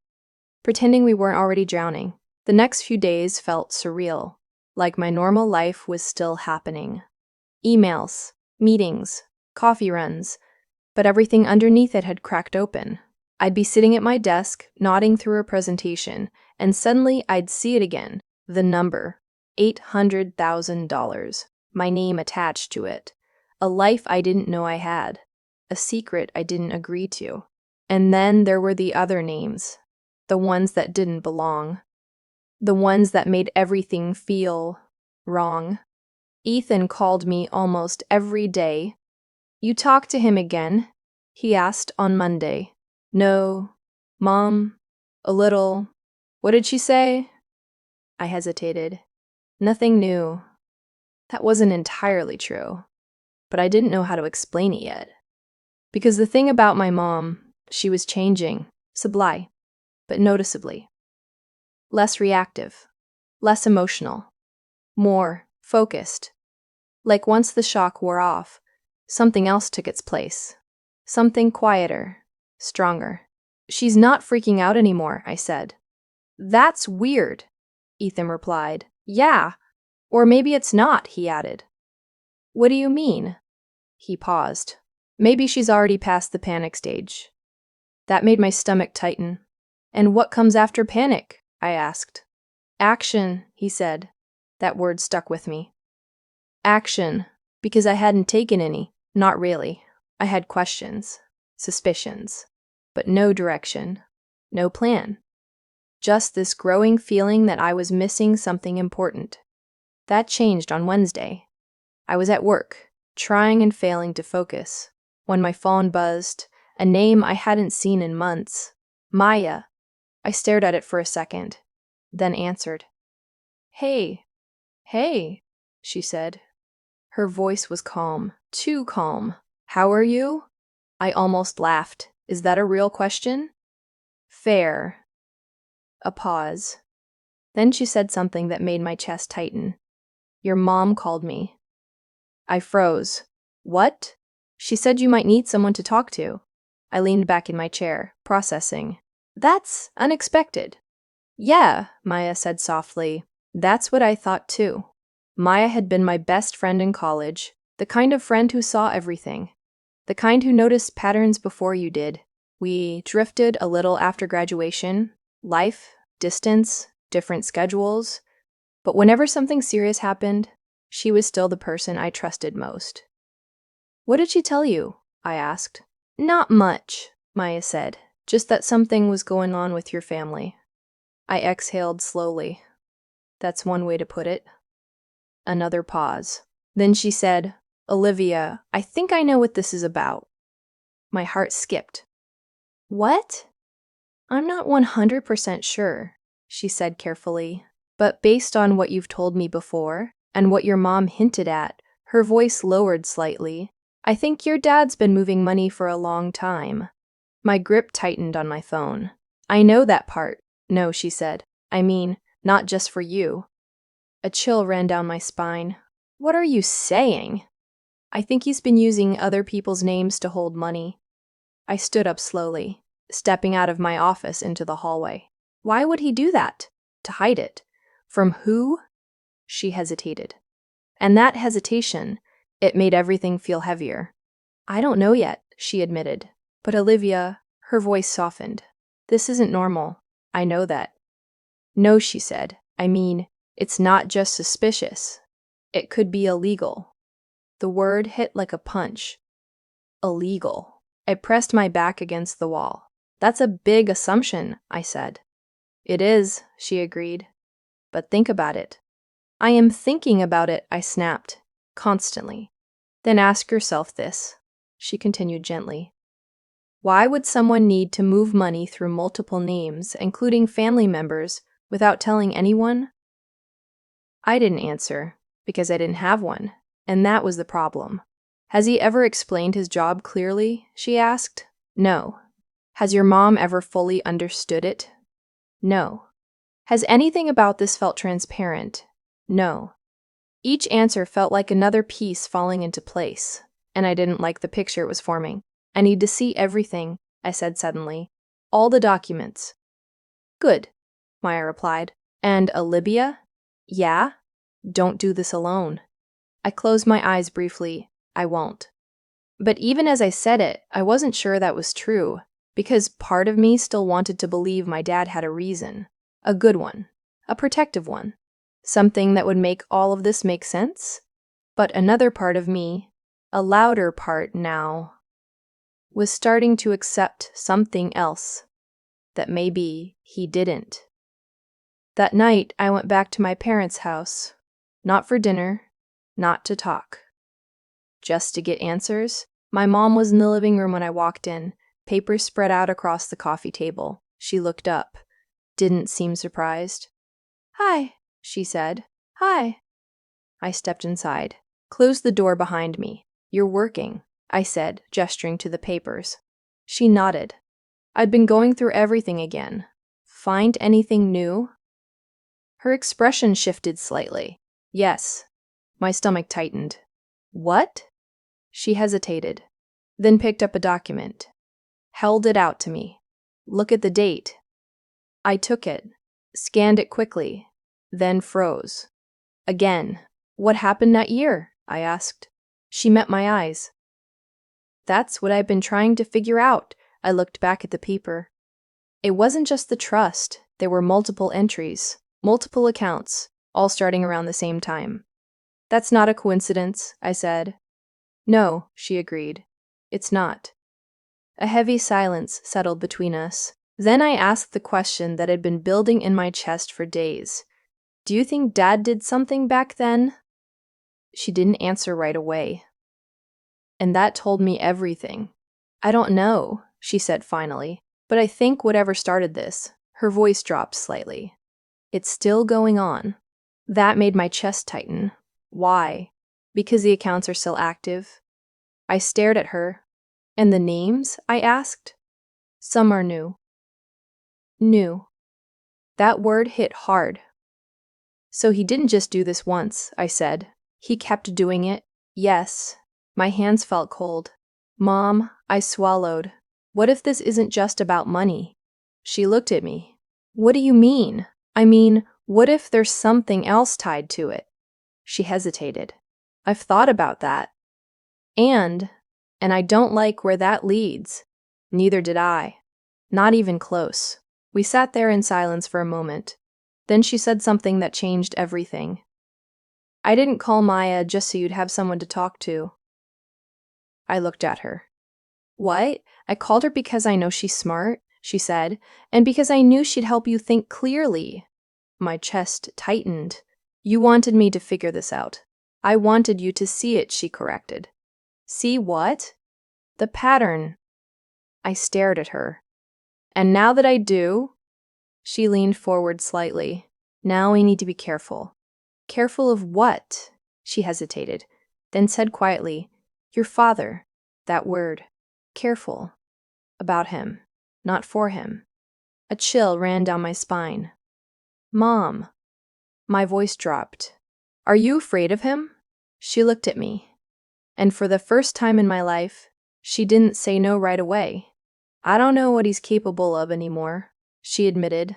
pretending we weren't already drowning. The next few days felt surreal, like my normal life was still happening. Emails, meetings, coffee runs, but everything underneath it had cracked open. I'd be sitting at my desk, nodding through a presentation, and suddenly I'd see it again, the number, $800,000, my name attached to it, a life I didn't know I had, a secret I didn't agree to. And then there were the other names, the ones that didn't belong, the ones that made everything feel wrong. Ethan called me almost every day. "You talked to him again?" he asked on Monday. "No. Mom? A little. What did she say?" I hesitated. Nothing new. That wasn't entirely true, but I didn't know how to explain it yet. Because the thing about my mom, she was changing, subtly, but noticeably. Less reactive, less emotional, more focused. Like once the shock wore off, something else took its place. Something quieter, stronger. "She's not freaking out anymore," I said. "That's weird," Ethan replied. "Yeah, or maybe it's not," he added. "What do you mean?" He paused. "Maybe she's already past the panic stage." That made my stomach tighten. "And what comes after panic?" I asked. "Action," he said. That word stuck with me. Action, because I hadn't taken any. Not really. I had questions, suspicions, but no direction, no plan. Just this growing feeling that I was missing something important. That changed on Wednesday. I was at work, trying and failing to focus, when my phone buzzed, a name I hadn't seen in months. Maya. I stared at it for a second, then answered. Hey, she said. Her voice was calm, too calm. "How are you?" I almost laughed. "Is that a real question?" "Fair." A pause. Then she said something that made my chest tighten. "Your mom called me." I froze. "What?" "She said you might need someone to talk to." I leaned back in my chair, processing. "That's unexpected." "Yeah," Maya said softly. "That's what I thought too." Maya had been my best friend in college, the kind of friend who saw everything, the kind who noticed patterns before you did. We drifted a little after graduation, life, distance, different schedules, but whenever something serious happened, she was still the person I trusted most. "What did she tell you?" I asked. "Not much," Maya said, "just that something was going on with your family." I exhaled slowly. That's one way to put it. Another pause. Then she said, "Olivia, I think I know what this is about." My heart skipped. "What?" "I'm not 100% sure," she said carefully, "but based on what you've told me before, and what your mom hinted at," her voice lowered slightly, "I think your dad's been moving money for a long time." My grip tightened on my phone. "I know that part." "No," she said. "I mean, not just for you." A chill ran down my spine. "What are you saying?" "I think he's been using other people's names to hold money." I stood up slowly, stepping out of my office into the hallway. "Why would he do that?" "To hide it." "From who?" She hesitated. And that hesitation, it made everything feel heavier. "I don't know yet," she admitted. "But Olivia," her voice softened. "This isn't normal. I know that." "No," she said. I mean, it's not just suspicious. It could be illegal. The word hit like a punch. Illegal. I pressed my back against the wall. That's a big assumption, I said. It is, she agreed. But think about it. I am thinking about it, I snapped, constantly. Then ask yourself this, she continued gently. Why would someone need to move money through multiple names, including family members, without telling anyone? I didn't answer, because I didn't have one, and that was the problem. Has he ever explained his job clearly? She asked. No. Has your mom ever fully understood it? No. Has anything about this felt transparent? No. Each answer felt like another piece falling into place, and I didn't like the picture it was forming. I need to see everything, I said suddenly. All the documents. Good, Maya replied. And Olivia? Yeah? Don't do this alone. I closed my eyes briefly. I won't. But even as I said it, I wasn't sure that was true, because part of me still wanted to believe my dad had a reason. A good one. A protective one. Something that would make all of this make sense? But another part of me, a louder part now, was starting to accept something else. That maybe he didn't. That night, I went back to my parents' house. Not for dinner, not to talk. Just to get answers. My mom was in the living room when I walked in, papers spread out across the coffee table. She looked up. Didn't seem surprised. Hi, she said. Hi. I stepped inside. Closed the door behind me. You're working, I said, gesturing to the papers. She nodded. I'd been going through everything again. Find anything new? Her expression shifted slightly. Yes. My stomach tightened. What? She hesitated, then picked up a document. Held it out to me. Look at the date. I took it, scanned it quickly, then froze. Again. What happened that year? I asked. She met my eyes. That's what I've been trying to figure out. I looked back at the paper. It wasn't just the trust. There were multiple entries, multiple accounts, all starting around the same time. That's not a coincidence, I said. No, she agreed. It's not. A heavy silence settled between us. Then I asked the question that had been building in my chest for days. Do you think Dad did something back then? She didn't answer right away. And that told me everything. I don't know, she said finally, but I think whatever started this, her voice dropped slightly. It's still going on. That made my chest tighten. Why? Because the accounts are still active? I stared at her. And the names? I asked. Some are new. New. That word hit hard. So he didn't just do this once, I said. He kept doing it. Yes. My hands felt cold. Mom, I swallowed. What if this isn't just about money? She looked at me. What do you mean? I mean, what if there's something else tied to it? She hesitated. I've thought about that. And I don't like where that leads. Neither did I. Not even close. We sat there in silence for a moment. Then she said something that changed everything. I didn't call Maya just so you'd have someone to talk to. I looked at her. What? I called her because I know she's smart, she said, and because I knew she'd help you think clearly. My chest tightened. You wanted me to figure this out. I wanted you to see it, she corrected. See what? The pattern. I stared at her. And now that I do, she leaned forward slightly. Now we need to be careful. Careful of what? She hesitated, then said quietly, your father. That word. Careful. About him. Not for him. A chill ran down my spine. Mom. My voice dropped. Are you afraid of him? She looked at me. And for the first time in my life, she didn't say no right away. I don't know what he's capable of anymore, she admitted.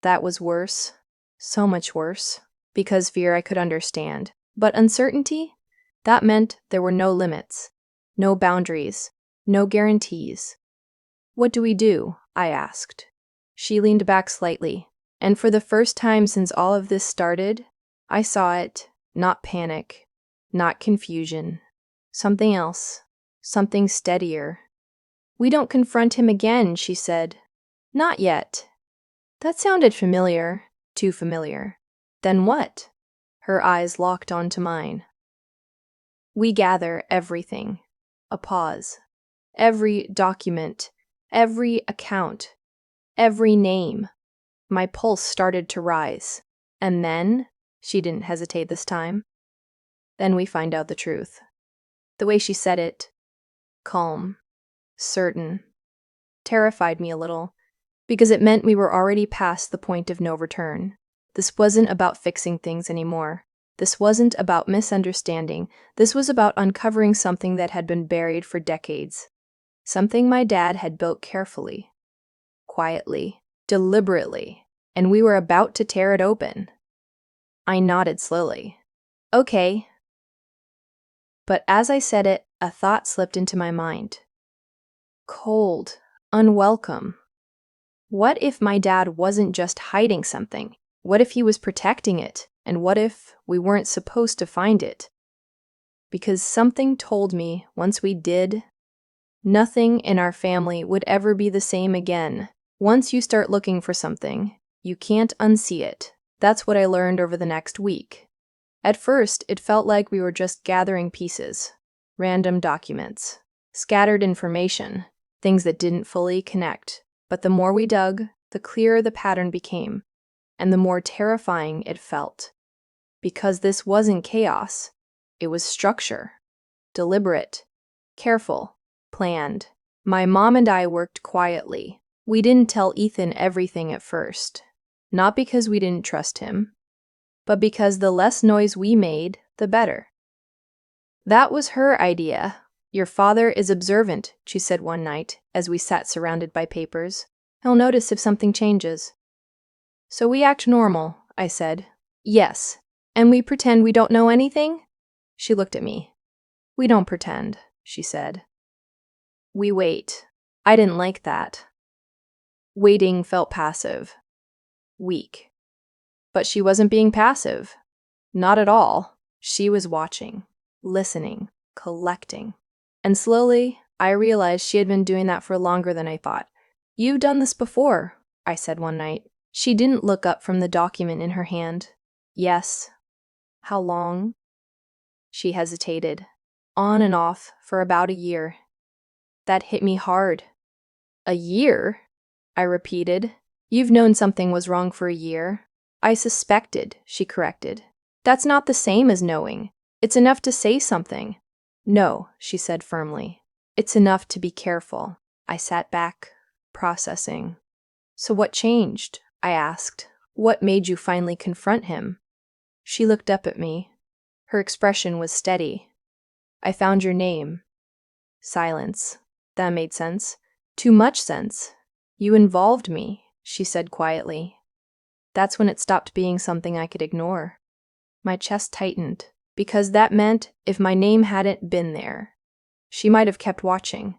That was worse. So much worse. Because fear I could understand. But uncertainty? That meant there were no limits. No boundaries. No guarantees. What do we do? I asked. She leaned back slightly. And for the first time since all of this started, I saw it, not panic, not confusion, something else, something steadier. "We don't confront him again," she said. "Not yet." That sounded familiar, too familiar. Then what? Her eyes locked onto mine. "We gather everything." A pause. "Every document, every account, every name." My pulse started to rise. "And then," she didn't hesitate this time, "then we find out the truth." The way she said it, calm, certain, terrified me a little, because it meant we were already past the point of no return. This wasn't about fixing things anymore. This wasn't about misunderstanding. This was about uncovering something that had been buried for decades. Something my dad had built carefully, quietly, deliberately, and we were about to tear it open. I nodded slowly. "Okay." But as I said it, a thought slipped into my mind. Cold, unwelcome. What if my dad wasn't just hiding something? What if he was protecting it? And what if we weren't supposed to find it? Because something told me once we did, nothing in our family would ever be the same again. Once you start looking for something, you can't unsee it. That's what I learned over the next week. At first, it felt like we were just gathering pieces, random documents, scattered information, things that didn't fully connect. But the more we dug, the clearer the pattern became, and the more terrifying it felt. Because this wasn't chaos, it was structure, deliberate, careful, planned. My mom and I worked quietly. We didn't tell Ethan everything at first. Not because we didn't trust him, but because the less noise we made, the better. "That was her idea. Your father is observant," she said one night as we sat surrounded by papers. "He'll notice if something changes." "So we act normal," I said. "Yes. And we pretend we don't know anything?" She looked at me. "We don't pretend," she said. "We wait." I didn't like that. Waiting felt passive, weak. But she wasn't being passive. Not at all. She was watching, listening, collecting. And slowly, I realized she had been doing that for longer than I thought. "You've done this before," I said one night. She didn't look up from the document in her hand. "Yes." "How long?" She hesitated. "On and off for about a year." That hit me hard. "A year?" I repeated. "You've known something was wrong for a year." "I suspected," she corrected. "That's not the same as knowing. It's enough to say something." "No," she said firmly. "It's enough to be careful." I sat back, processing. "So what changed?" I asked. "What made you finally confront him?" She looked up at me. Her expression was steady. "I found your name." Silence. That made sense. Too much sense. "You involved me," she said quietly. That's when it stopped being something I could ignore. My chest tightened, because that meant if my name hadn't been there, she might have kept watching,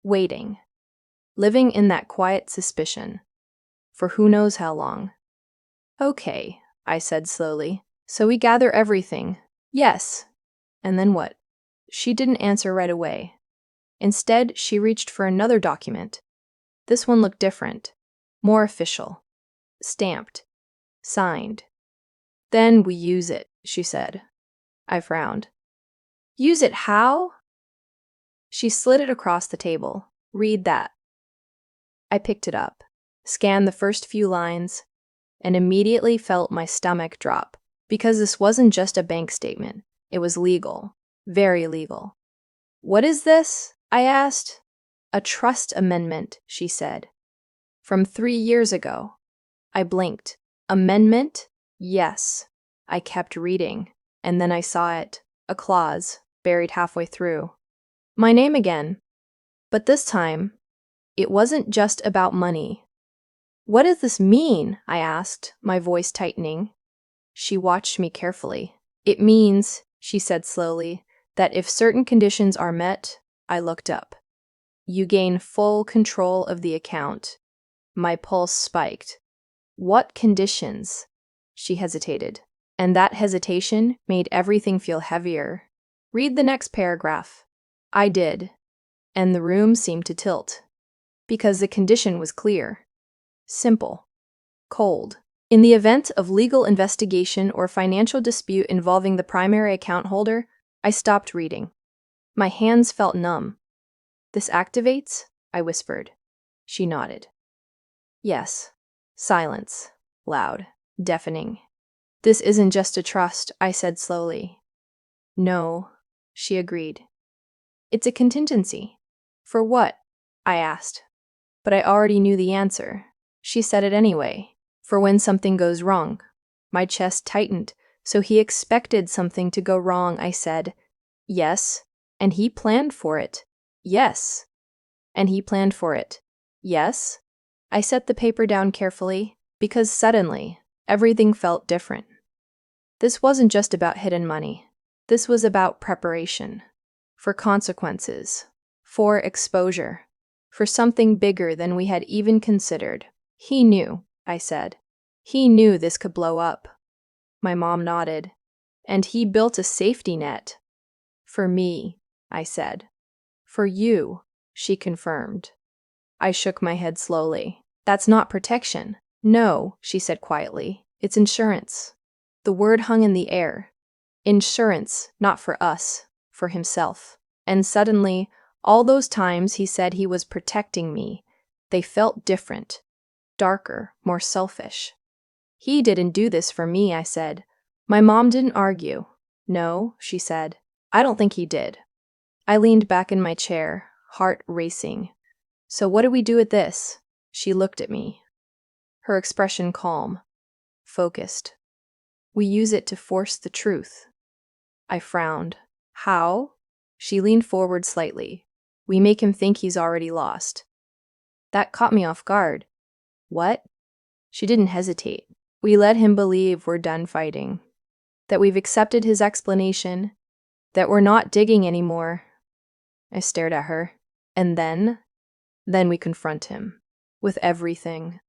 waiting, living in that quiet suspicion, for who knows how long. "Okay," I said slowly. "So we gather everything." "Yes." "And then what?" She didn't answer right away. Instead, she reached for another document. This one looked different, more official, stamped, signed. "Then we use it," she said. I frowned. "Use it how?" She slid it across the table. "Read that." I picked it up, scanned the first few lines, and immediately felt my stomach drop, because this wasn't just a bank statement. It was legal, very legal. "What is this?" I asked. "A trust amendment," she said. "From 3 years ago." I blinked. "Amendment?" "Yes." I kept reading, and then I saw it, a clause, buried halfway through. My name again. But this time, it wasn't just about money. "What does this mean?" I asked, my voice tightening. She watched me carefully. "It means," she said slowly, "that if certain conditions are met," I looked up, "you gain full control of the account." My pulse spiked. What conditions? She hesitated, and that hesitation made everything feel heavier. Read the next paragraph. I did, and the room seemed to tilt, because the condition was clear. Simple. Cold. In the event of legal investigation or financial dispute involving the primary account holder, I stopped reading. My hands felt numb. This activates? I whispered. She nodded. Yes. Silence. Loud. Deafening. This isn't just a trust, I said slowly. No, she agreed. It's a contingency. For what? I asked. But I already knew the answer. She said it anyway. For when something goes wrong. My chest tightened, so he expected something to go wrong, I said. Yes, and he planned for it. Yes. And he planned for it. Yes. I set the paper down carefully, because suddenly, everything felt different. This wasn't just about hidden money. This was about preparation. For consequences. For exposure. For something bigger than we had even considered. He knew, I said. He knew this could blow up. My mom nodded. And he built a safety net. For me, I said. For you, she confirmed. I shook my head slowly. That's not protection. No, she said quietly. It's insurance. The word hung in the air. Insurance, not for us, for himself. And suddenly, all those times he said he was protecting me, they felt different, darker, more selfish. He didn't do this for me, I said. My mom didn't argue. No, she said. I don't think he did. I leaned back in my chair, heart racing. So what do we do with this? She looked at me. Her expression calm, focused. We use it to force the truth. I frowned. How? She leaned forward slightly. We make him think he's already lost. That caught me off guard. What? She didn't hesitate. We let him believe we're done fighting. That we've accepted his explanation. That we're not digging anymore. I stared at her. And then we confront him. With everything.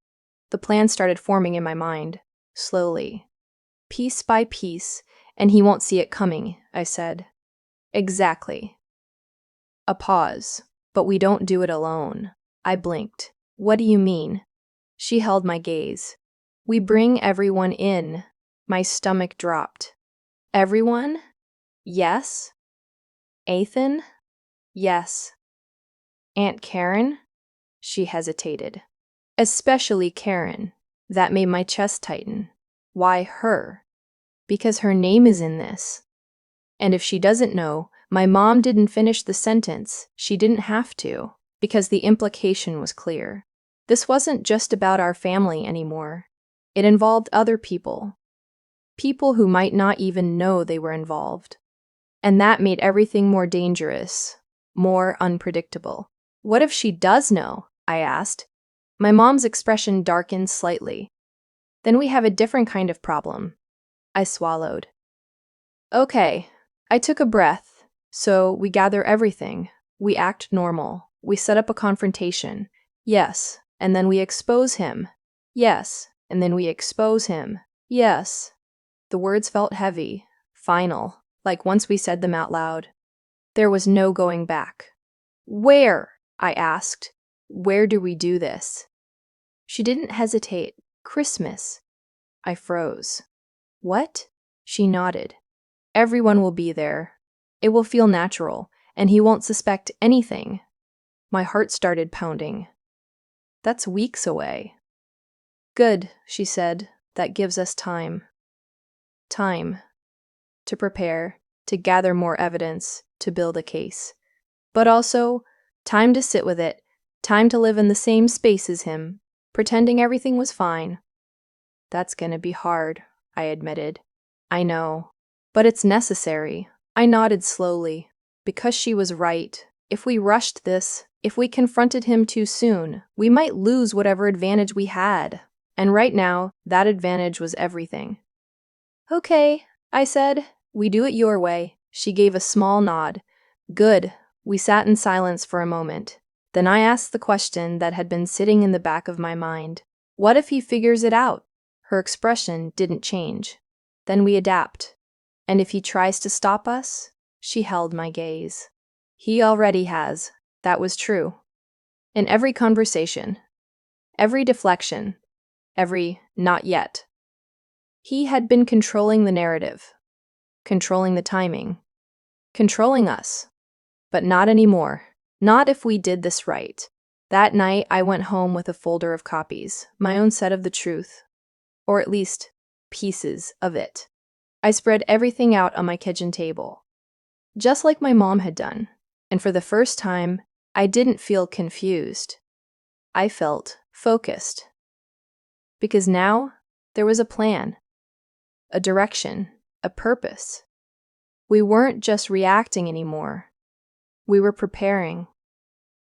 The plan started forming in my mind. Slowly. Piece by piece. And he won't see it coming, I said. Exactly. A pause. But we don't do it alone. I blinked. What do you mean? She held my gaze. We bring everyone in. My stomach dropped. Everyone? Yes. Ethan? Yes. Aunt Karen? She hesitated. Especially Karen. That made my chest tighten. Why her? Because her name is in this. And if she doesn't know, my mom didn't finish the sentence. She didn't have to, because the implication was clear. This wasn't just about our family anymore. It involved other people. People who might not even know they were involved. And that made everything more dangerous, more unpredictable. What if she does know? I asked. My mom's expression darkened slightly. Then we have a different kind of problem. I swallowed. Okay. I took a breath. So we gather everything. We act normal. We set up a confrontation. Yes. And then we expose him. Yes. And then we expose him. Yes. The words felt heavy, final, like once we said them out loud. There was no going back. Where? I asked. Where do we do this? She didn't hesitate. Christmas. I froze. What? She nodded. Everyone will be there. It will feel natural, and he won't suspect anything. My heart started pounding. That's weeks away. Good, she said. That gives us time. Time. To prepare, to gather more evidence, to build a case. But also, time to sit with it, time to live in the same space as him, pretending everything was fine. That's gonna be hard, I admitted. I know. But it's necessary. I nodded slowly. Because she was right. If we rushed this, if we confronted him too soon, we might lose whatever advantage we had. And right now, that advantage was everything. Okay, I said. We do it your way. She gave a small nod. Good. We sat in silence for a moment. Then I asked the question that had been sitting in the back of my mind. What if he figures it out? Her expression didn't change. Then we adapt. And if he tries to stop us? She held my gaze. He already has. That was true. In every conversation, every deflection, every not yet. He had been controlling the narrative, controlling the timing, controlling us. But not anymore. Not if we did this right. That night, I went home with a folder of copies, my own set of the truth, or at least pieces of it. I spread everything out on my kitchen table, just like my mom had done, and for the first time, I didn't feel confused. I felt focused. Because now, there was a plan, a direction, a purpose. We weren't just reacting anymore. We were preparing.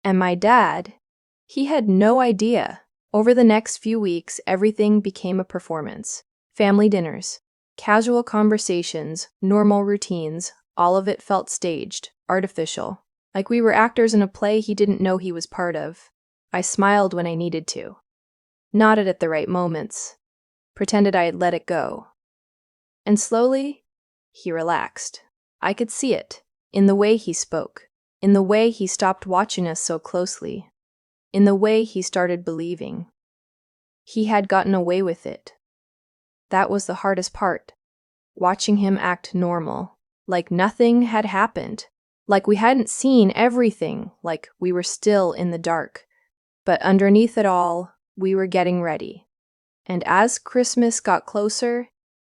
And my dad, he had no idea. Over the next few weeks, everything became a performance. Family dinners, casual conversations, normal routines, all of it felt staged, artificial, like we were actors in a play he didn't know he was part of. I smiled when I needed to, nodded at the right moments, pretended I had let it go. And slowly, he relaxed. I could see it, in the way he spoke, in the way he stopped watching us so closely, in the way he started believing. He had gotten away with it. That was the hardest part, watching him act normal, like nothing had happened, like we hadn't seen everything, like we were still in the dark. But underneath it all, we were getting ready. And as Christmas got closer,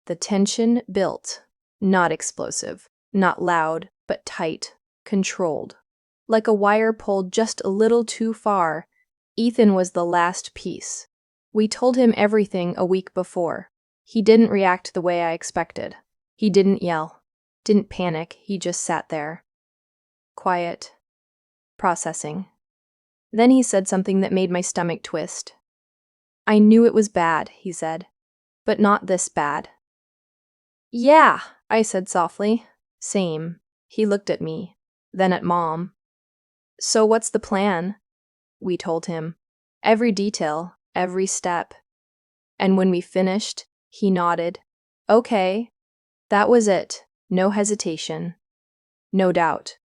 the tension built, not explosive, not loud, but tight, controlled. Like a wire pulled just a little too far, Ethan was the last piece. We told him everything a week before. He didn't react the way I expected. He didn't yell, didn't panic, he just sat there. Quiet, processing. Then he said something that made my stomach twist. I knew it was bad, he said, but not this bad. Yeah, I said softly. Same. He looked at me, then at Mom. So what's the plan? We told him. Every detail, every step. And when we finished, he nodded. Okay. That was it. No hesitation. No doubt.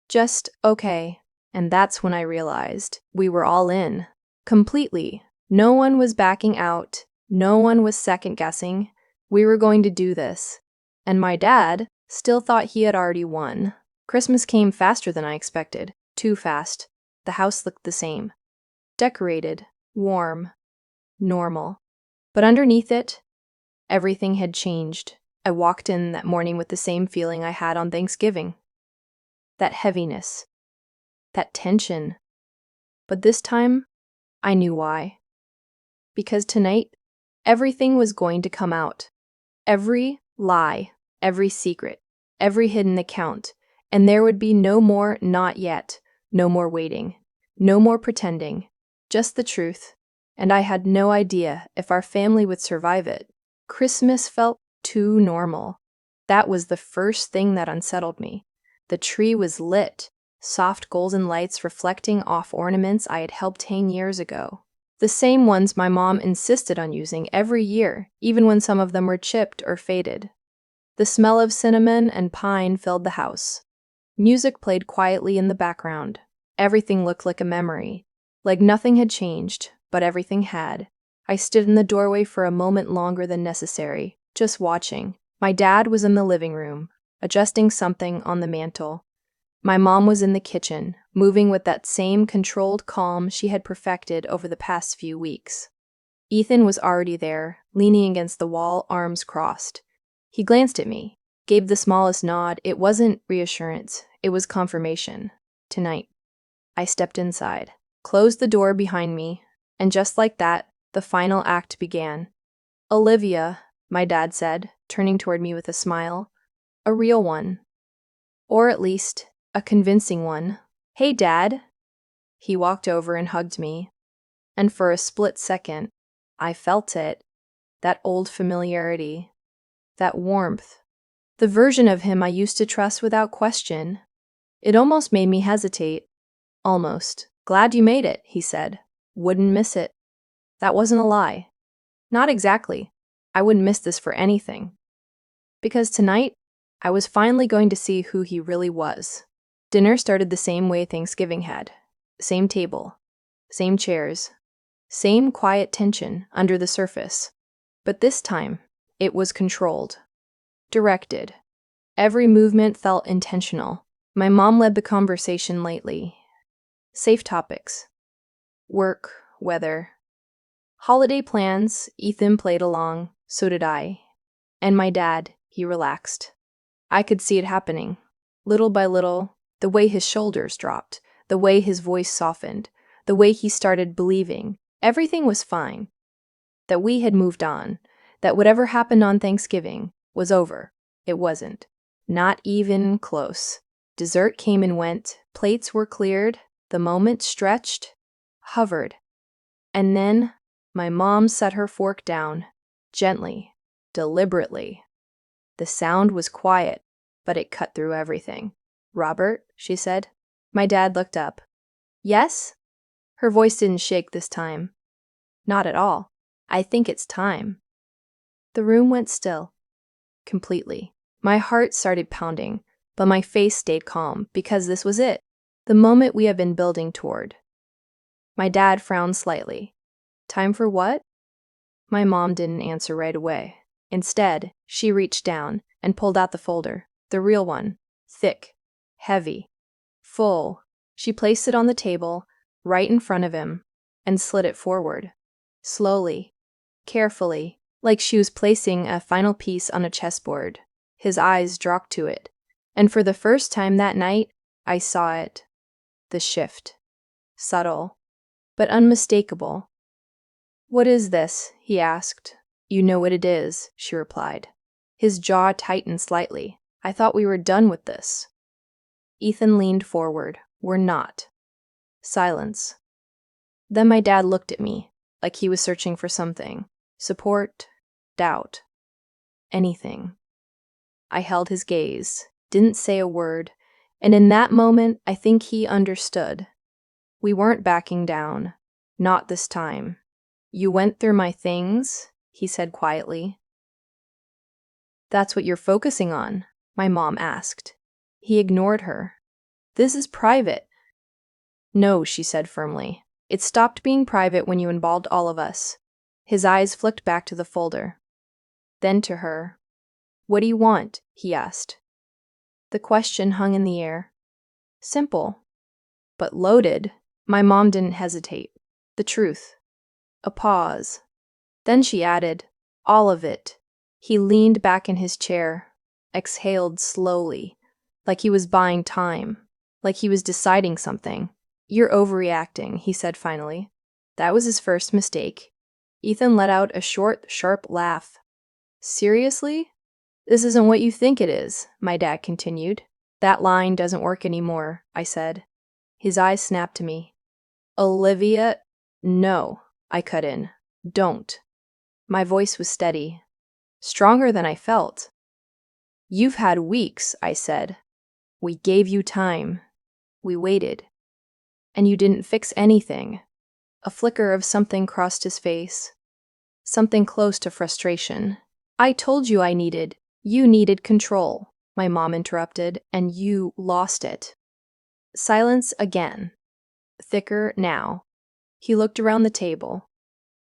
Just okay. And that's when I realized we were all in. Completely. No one was backing out. No one was second-guessing. We were going to do this. And my dad still thought he had already won. Christmas came faster than I expected. Too fast. The house looked the same. Decorated, warm, normal. But underneath it, everything had changed. I walked in that morning with the same feeling I had on Thanksgiving. That heaviness. That tension. But this time, I knew why. Because tonight, everything was going to come out. Every lie, every secret, every hidden account. And there would be no more not yet, no more waiting, no more pretending, just the truth. And I had no idea if our family would survive it. Christmas felt too normal. That was the first thing that unsettled me. The tree was lit, soft golden lights reflecting off ornaments I had helped hang years ago. The same ones my mom insisted on using every year, even when some of them were chipped or faded. The smell of cinnamon and pine filled the house. Music played quietly in the background. Everything looked like a memory, like nothing had changed, but everything had. I stood in the doorway for a moment longer than necessary, just watching. My dad was in the living room, adjusting something on the mantel. My mom was in the kitchen, moving with that same controlled calm she had perfected over the past few weeks. Ethan was already there, leaning against the wall, arms crossed. He glanced at me, gave the smallest nod. It wasn't reassurance, it was confirmation. Tonight. I stepped inside, closed the door behind me, and just like that, the final act began. Olivia, my dad said, turning toward me with a smile. A real one. Or at least, a convincing one. Hey, Dad. He walked over and hugged me. And for a split second, I felt it. That old familiarity. That warmth. The version of him I used to trust without question. It almost made me hesitate. Almost. Glad you made it, he said. Wouldn't miss it. That wasn't a lie. Not exactly. I wouldn't miss this for anything. Because tonight, I was finally going to see who he really was. Dinner started the same way Thanksgiving had. Same table, same chairs, same quiet tension under the surface. But this time, it was controlled, directed. Every movement felt intentional. My mom led the conversation lightly. Safe topics. Work, weather. Holiday plans, Ethan played along, so did I. And my dad, he relaxed. I could see it happening. Little by little, the way his shoulders dropped, the way his voice softened, the way he started believing everything was fine, that we had moved on, that whatever happened on Thanksgiving was over. It wasn't. Not even close. Dessert came and went, plates were cleared, the moment stretched, hovered. And then my mom set her fork down, gently, deliberately. The sound was quiet, but it cut through everything. "Robert," she said. My dad looked up. "Yes?" Her voice didn't shake this time. "Not at all. I think it's time." The room went still. Completely. My heart started pounding, but my face stayed calm because this was it. The moment we had been building toward. My dad frowned slightly. "Time for what?" My mom didn't answer right away. Instead, she reached down and pulled out the folder, the real one, thick, heavy, full. She placed it on the table, right in front of him, and slid it forward, slowly, carefully, like she was placing a final piece on a chessboard. His eyes dropped to it, and for the first time that night, I saw it. The shift. Subtle, but unmistakable. "What is this?" he asked. "You know what it is," she replied. His jaw tightened slightly. "I thought we were done with this." Ethan leaned forward. "We're not." Silence. Then my dad looked at me, like he was searching for something. Support, doubt, anything. I held his gaze, didn't say a word, and in that moment, I think he understood. We weren't backing down. Not this time. "You went through my things," he said quietly. "That's what you're focusing on?" my mom asked. He ignored her. "This is private." "No," she said firmly. "It stopped being private when you involved all of us." His eyes flicked back to the folder. Then to her. "What do you want?" he asked. The question hung in the air. Simple, but loaded. My mom didn't hesitate. The truth. A pause. Then she added, "All of it." He leaned back in his chair, exhaled slowly, like he was buying time, like he was deciding something. "You're overreacting," he said finally. That was his first mistake. Ethan let out a short, sharp laugh. "Seriously? This isn't what you think it is," my dad continued. "That line doesn't work anymore," I said. His eyes snapped to me. "Olivia, no," I cut in. "Don't." My voice was steady, stronger than I felt. "You've had weeks," I said. "We gave you time. We waited. And you didn't fix anything." A flicker of something crossed his face. Something close to frustration. "I told you you needed control," my mom interrupted, "and you lost it." Silence again. Thicker now. He looked around the table.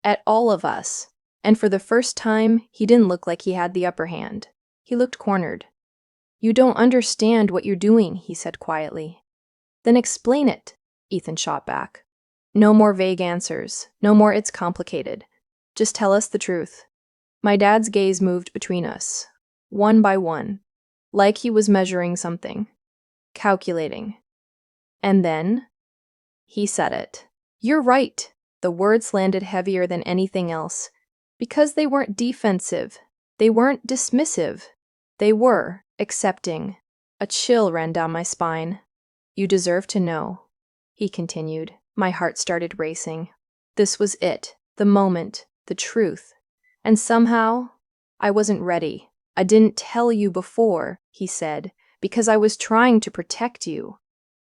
At all of us. And for the first time, he didn't look like he had the upper hand. He looked cornered. "You don't understand what you're doing," he said quietly. "Then explain it," Ethan shot back. "No more vague answers. No more it's complicated. Just tell us the truth." My dad's gaze moved between us, one by one, like he was measuring something, calculating. And then he said it. "You're right." The words landed heavier than anything else, because they weren't defensive. They weren't dismissive. They were accepting. A chill ran down my spine. "You deserve to know," he continued. My heart started racing. This was it, the moment, the truth. And somehow, I wasn't ready. "I didn't tell you before," he said, "because I was trying to protect you."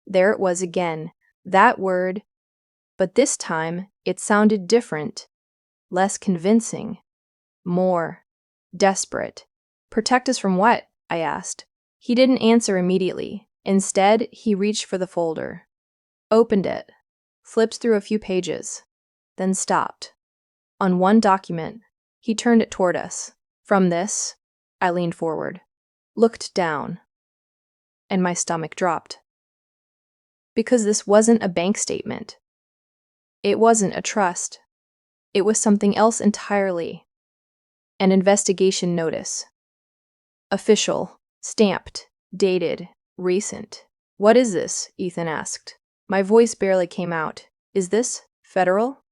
There it was again, that word, but this time it sounded different. less convincing, more desperate. Protect us from what? I asked. He didn't answer immediately. Instead, he reached for the folder, opened it, flipped through a few pages, then stopped. On one document, he turned it toward us. From this, I leaned forward, looked down, and my stomach dropped. Because this wasn't a bank statement. It wasn't a trust. It was something else entirely. An investigation notice. Official, stamped, dated, recent. What is this? Ethan asked. My voice barely came out. Is this federal?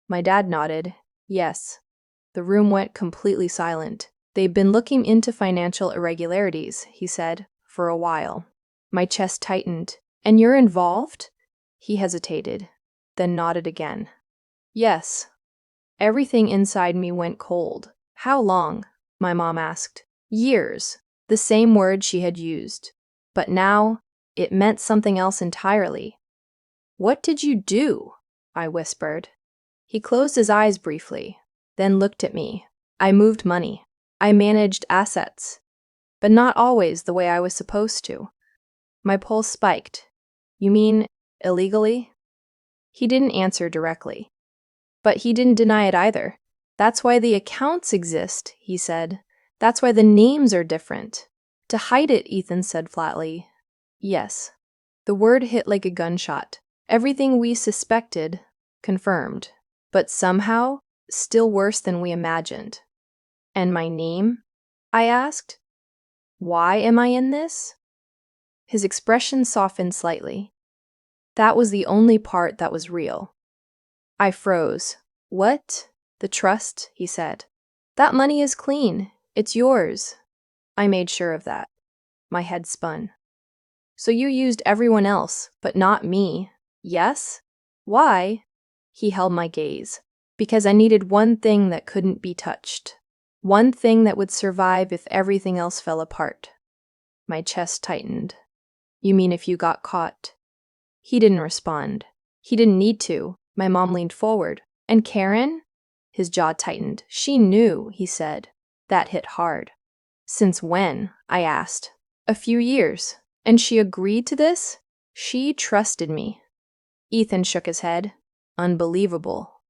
My dad nodded. Yes. The room went completely silent. They've been looking into financial irregularities, he said, for a while. My chest tightened. And you're involved? He hesitated, then nodded again. Yes. Everything inside me went cold. How long? My mom asked. Years. The same word she had used. But now, it meant something else entirely. What did you do? I whispered. He closed his eyes briefly, then looked at me. I moved money. I managed assets. But not always the way I was supposed to. My pulse spiked. You mean illegally? He didn't answer directly. But he didn't deny it either. That's why the accounts exist, he said. That's why the names are different. To hide it, Ethan said flatly. Yes. The word hit like a gunshot. Everything we suspected, confirmed. But somehow, still worse than we imagined. And my name? I asked. Why am I in this? His expression softened slightly. That was the only part that was real. I froze. What? The trust, he said. That money is clean. It's yours. I made sure of that. My head spun. So you used everyone else, but not me. Yes? Why? He held my gaze. Because I needed one thing that couldn't be touched. One thing that would survive if everything else fell apart. My chest tightened. You mean if you got caught? He didn't respond. He didn't need to. My mom leaned forward. And Karen? His jaw tightened. She knew, he said. That hit hard. Since when? I asked. A few years. And she agreed to this? She trusted me. Ethan shook his head. Unbelievable.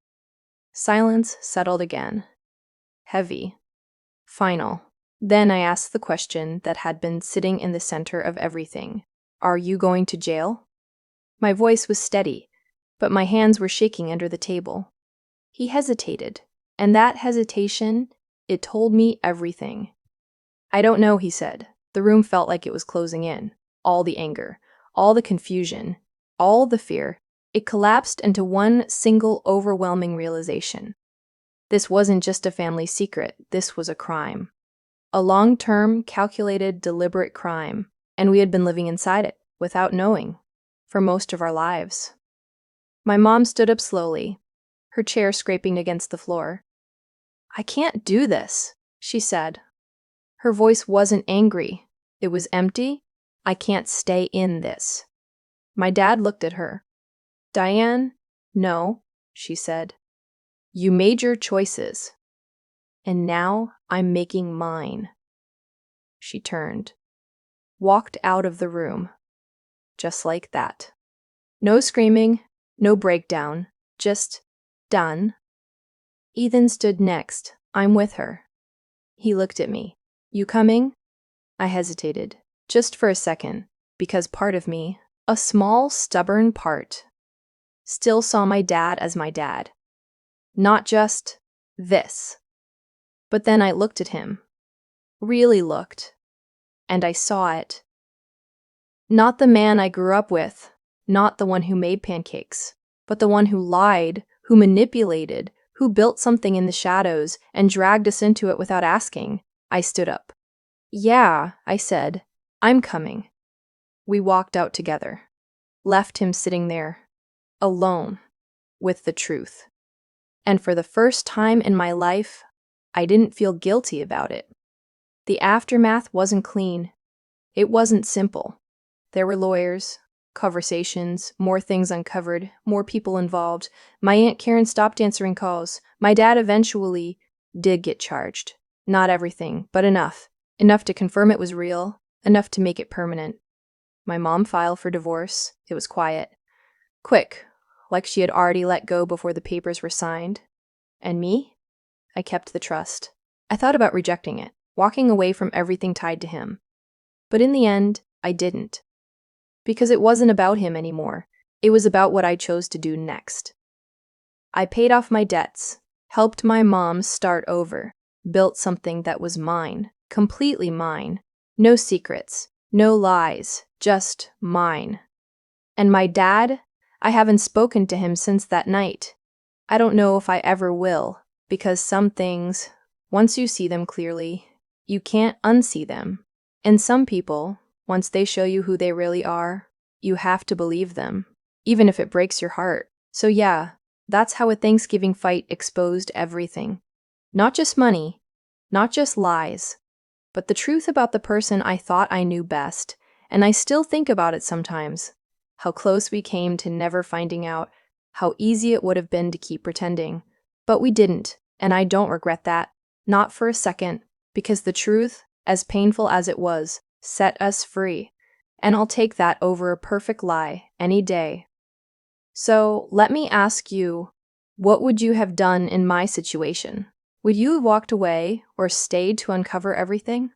Silence settled again. Heavy. Final. Then I asked the question that had been sitting in the center of everything. Are you going to jail? My voice was steady, but my hands were shaking under the table. He hesitated, and that hesitation, it told me everything. I don't know, he said. The room felt like it was closing in. All the anger, all the confusion, all the fear. It collapsed into one single overwhelming realization. This wasn't just a family secret. This was a crime. A long-term, calculated, deliberate crime, and we had been living inside it, without knowing, for most of our lives. My mom stood up slowly, her chair scraping against the floor. I can't do this, she said. Her voice wasn't angry. It was empty. I can't stay in this. My dad looked at her. Diane, no, she said. You made your choices. And now I'm making mine. She turned, walked out of the room, just like that. No screaming, no breakdown, just done. Ethan stood next. I'm with her. He looked at me. You coming? I hesitated, just for a second, because part of me, a small, stubborn part, still saw my dad as my dad. Not just this. But then I looked at him. Really looked. And I saw it. Not the man I grew up with, not the one who made pancakes, but the one who lied, who manipulated, who built something in the shadows and dragged us into it without asking. I stood up. Yeah, I said, I'm coming. We walked out together, left him sitting there, alone, with the truth. And for the first time in my life, I didn't feel guilty about it. The aftermath wasn't clean. It wasn't simple. There were lawyers, conversations, more things uncovered, more people involved. My Aunt Karen stopped answering calls. My dad eventually did get charged. Not everything, but enough. Enough to confirm it was real, enough to make it permanent. My mom filed for divorce. It was quiet. Quick, like she had already let go before the papers were signed. And me? I kept the trust. I thought about rejecting it, walking away from everything tied to him. But in the end, I didn't. Because it wasn't about him anymore. It was about what I chose to do next. I paid off my debts, helped my mom start over, built something that was mine, completely mine. No secrets, no lies, just mine. And my dad? I haven't spoken to him since that night. I don't know if I ever will, because some things, once you see them clearly, you can't unsee them. And some people, once they show you who they really are, you have to believe them, even if it breaks your heart. So yeah, that's how a Thanksgiving fight exposed everything. Not just money, not just lies, but the truth about the person I thought I knew best, and I still think about it sometimes. How close we came to never finding out, how easy it would have been to keep pretending. But we didn't, and I don't regret that, not for a second, because the truth, as painful as it was, set us free. And I'll take that over a perfect lie any day. So let me ask you, what would you have done in my situation? Would you have walked away or stayed to uncover everything?